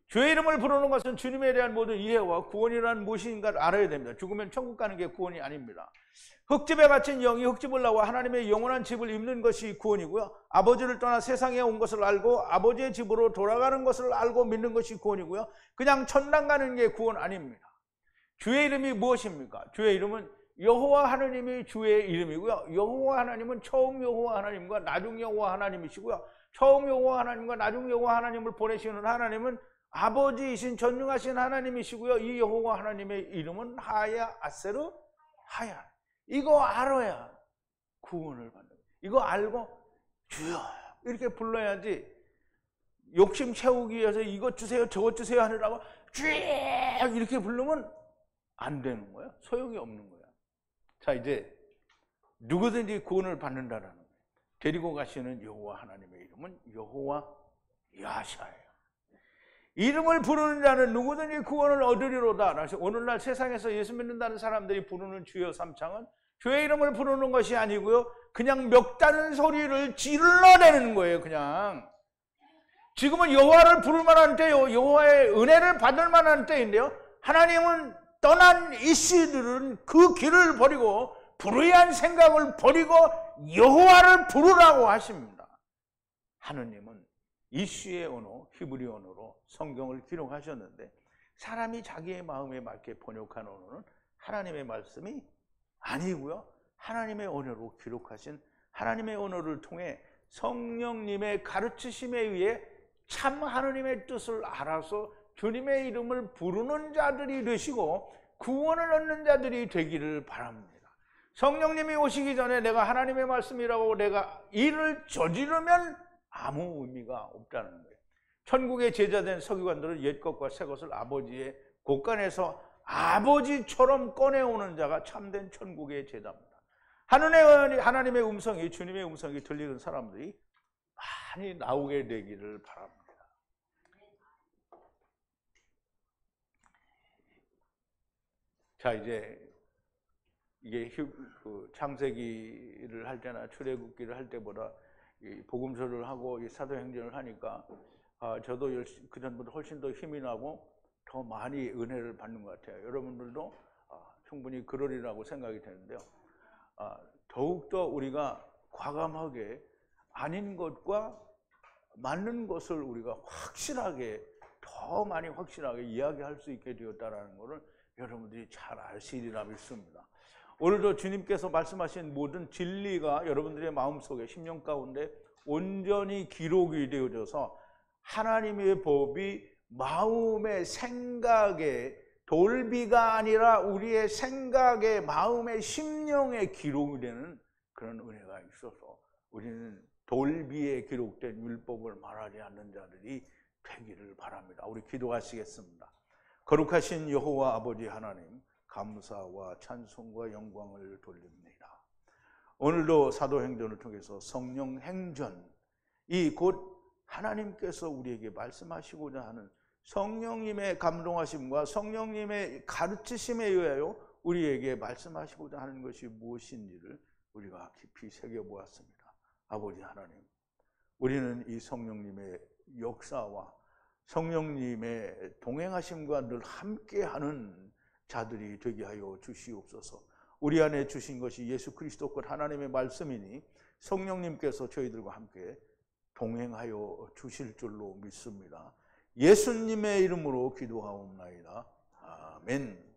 주의 이름을 부르는 것은 주님에 대한 모든 이해와 구원이라는 무엇인가를 알아야 됩니다. 죽으면 천국 가는 게 구원이 아닙니다. 흙집에 갇힌 영이 흙집을 나와 하나님의 영원한 집을 입는 것이 구원이고요. 아버지를 떠나 세상에 온 것을 알고 아버지의 집으로 돌아가는 것을 알고 믿는 것이 구원이고요. 그냥 천당 가는 게 구원 아닙니다. 주의 이름이 무엇입니까? 주의 이름은 여호와 하나님이 주의 이름이고요. 여호와 하나님은 처음 여호와 하나님과 나중 여호와 하나님이시고요. 처음 여호와 하나님과 나중 여호와 하나님을 보내시는 하나님은 아버지이신 전능하신 하나님이시고요. 이 여호와 하나님의 이름은 하야 아세르 하야. 이거 알아야 구원을 받는 거예요. 이거 알고 주여 이렇게 불러야지 욕심 채우기 위해서 이것 주세요 저것 주세요 하느라고 쭉 이렇게 부르면 안 되는 거예요. 소용이 없는 거예요. 자, 이제 누구든지 구원을 받는다라는 거예요. 데리고 가시는 여호와 하나님의 이름은 여호와 야샤예요. 이름을 부르는 자는 누구든지 구원을 얻으리로다. 오늘날 세상에서 예수 믿는다는 사람들이 부르는 주여 삼창은 주의 이름을 부르는 것이 아니고요. 그냥 멱다는 소리를 질러내는 거예요. 그냥. 지금은 여호와를 부를 만한 때요. 여호와의 은혜를 받을 만한 때인데요. 하나님은 떠난 이씨들은 그 길을 버리고 불의한 생각을 버리고 여호와를 부르라고 하십니다. 하느님은 이씨의 언어, 히브리 언어로 성경을 기록하셨는데 사람이 자기의 마음에 맞게 번역한 언어는 하나님의 말씀이 아니고요. 하나님의 언어로 기록하신 하나님의 언어를 통해 성령님의 가르치심에 의해 참 하나님의 뜻을 알아서 주님의 이름을 부르는 자들이 되시고 구원을 얻는 자들이 되기를 바랍니다. 성령님이 오시기 전에 내가 하나님의 말씀이라고 내가 일을 저지르면 아무 의미가 없다는 거예요. 천국의 제자된 서기관들은 옛 것과 새 것을 아버지의 곳간에서 아버지처럼 꺼내오는 자가 참된 천국의 제자입니다. 하나님의 음성이 주님의 음성이 들리는 사람들이 많이 나오게 되기를 바랍니다. 자, 이제 이게 창세기를 할 때나 출애굽기를 할 때보다 이 복음서를 하고 이 사도행전을 하니까 저도 그 전보다 훨씬 더 힘이 나고 더 많이 은혜를 받는 것 같아요. 여러분들도 충분히 그러리라고 생각이 되는데요. 더욱더 우리가 과감하게 아닌 것과 맞는 것을 우리가 확실하게, 더 많이 확실하게 이야기할 수 있게 되었다는 것을 여러분들이 잘 아시리라 믿습니다. 오늘도 주님께서 말씀하신 모든 진리가 여러분들의 마음속에, 심령 가운데 온전히 기록이 되어져서 하나님의 법이 마음의 생각에, 돌비가 아니라 우리의 생각에, 마음의 심령에 기록이 되는 그런 은혜가 있어서 우리는 돌비에 기록된 율법을 말하지 않는 자들이 되기를 바랍니다. 우리 기도하시겠습니다. 거룩하신 여호와 아버지 하나님, 감사와 찬송과 영광을 돌립니다. 오늘도 사도행전을 통해서 성령 행전, 이 곧 하나님께서 우리에게 말씀하시고자 하는 성령님의 감동하심과 성령님의 가르치심에 의하여 우리에게 말씀하시고자 하는 것이 무엇인지를 우리가 깊이 새겨보았습니다. 아버지 하나님, 우리는 이 성령님의 역사와 성령님의 동행하심과 늘 함께하는 자들이 되게 하여 주시옵소서. 우리 안에 주신 것이 예수 그리스도 곧 하나님의 말씀이니 성령님께서 저희들과 함께 동행하여 주실 줄로 믿습니다. 예수님의 이름으로 기도하옵나이다. 아멘.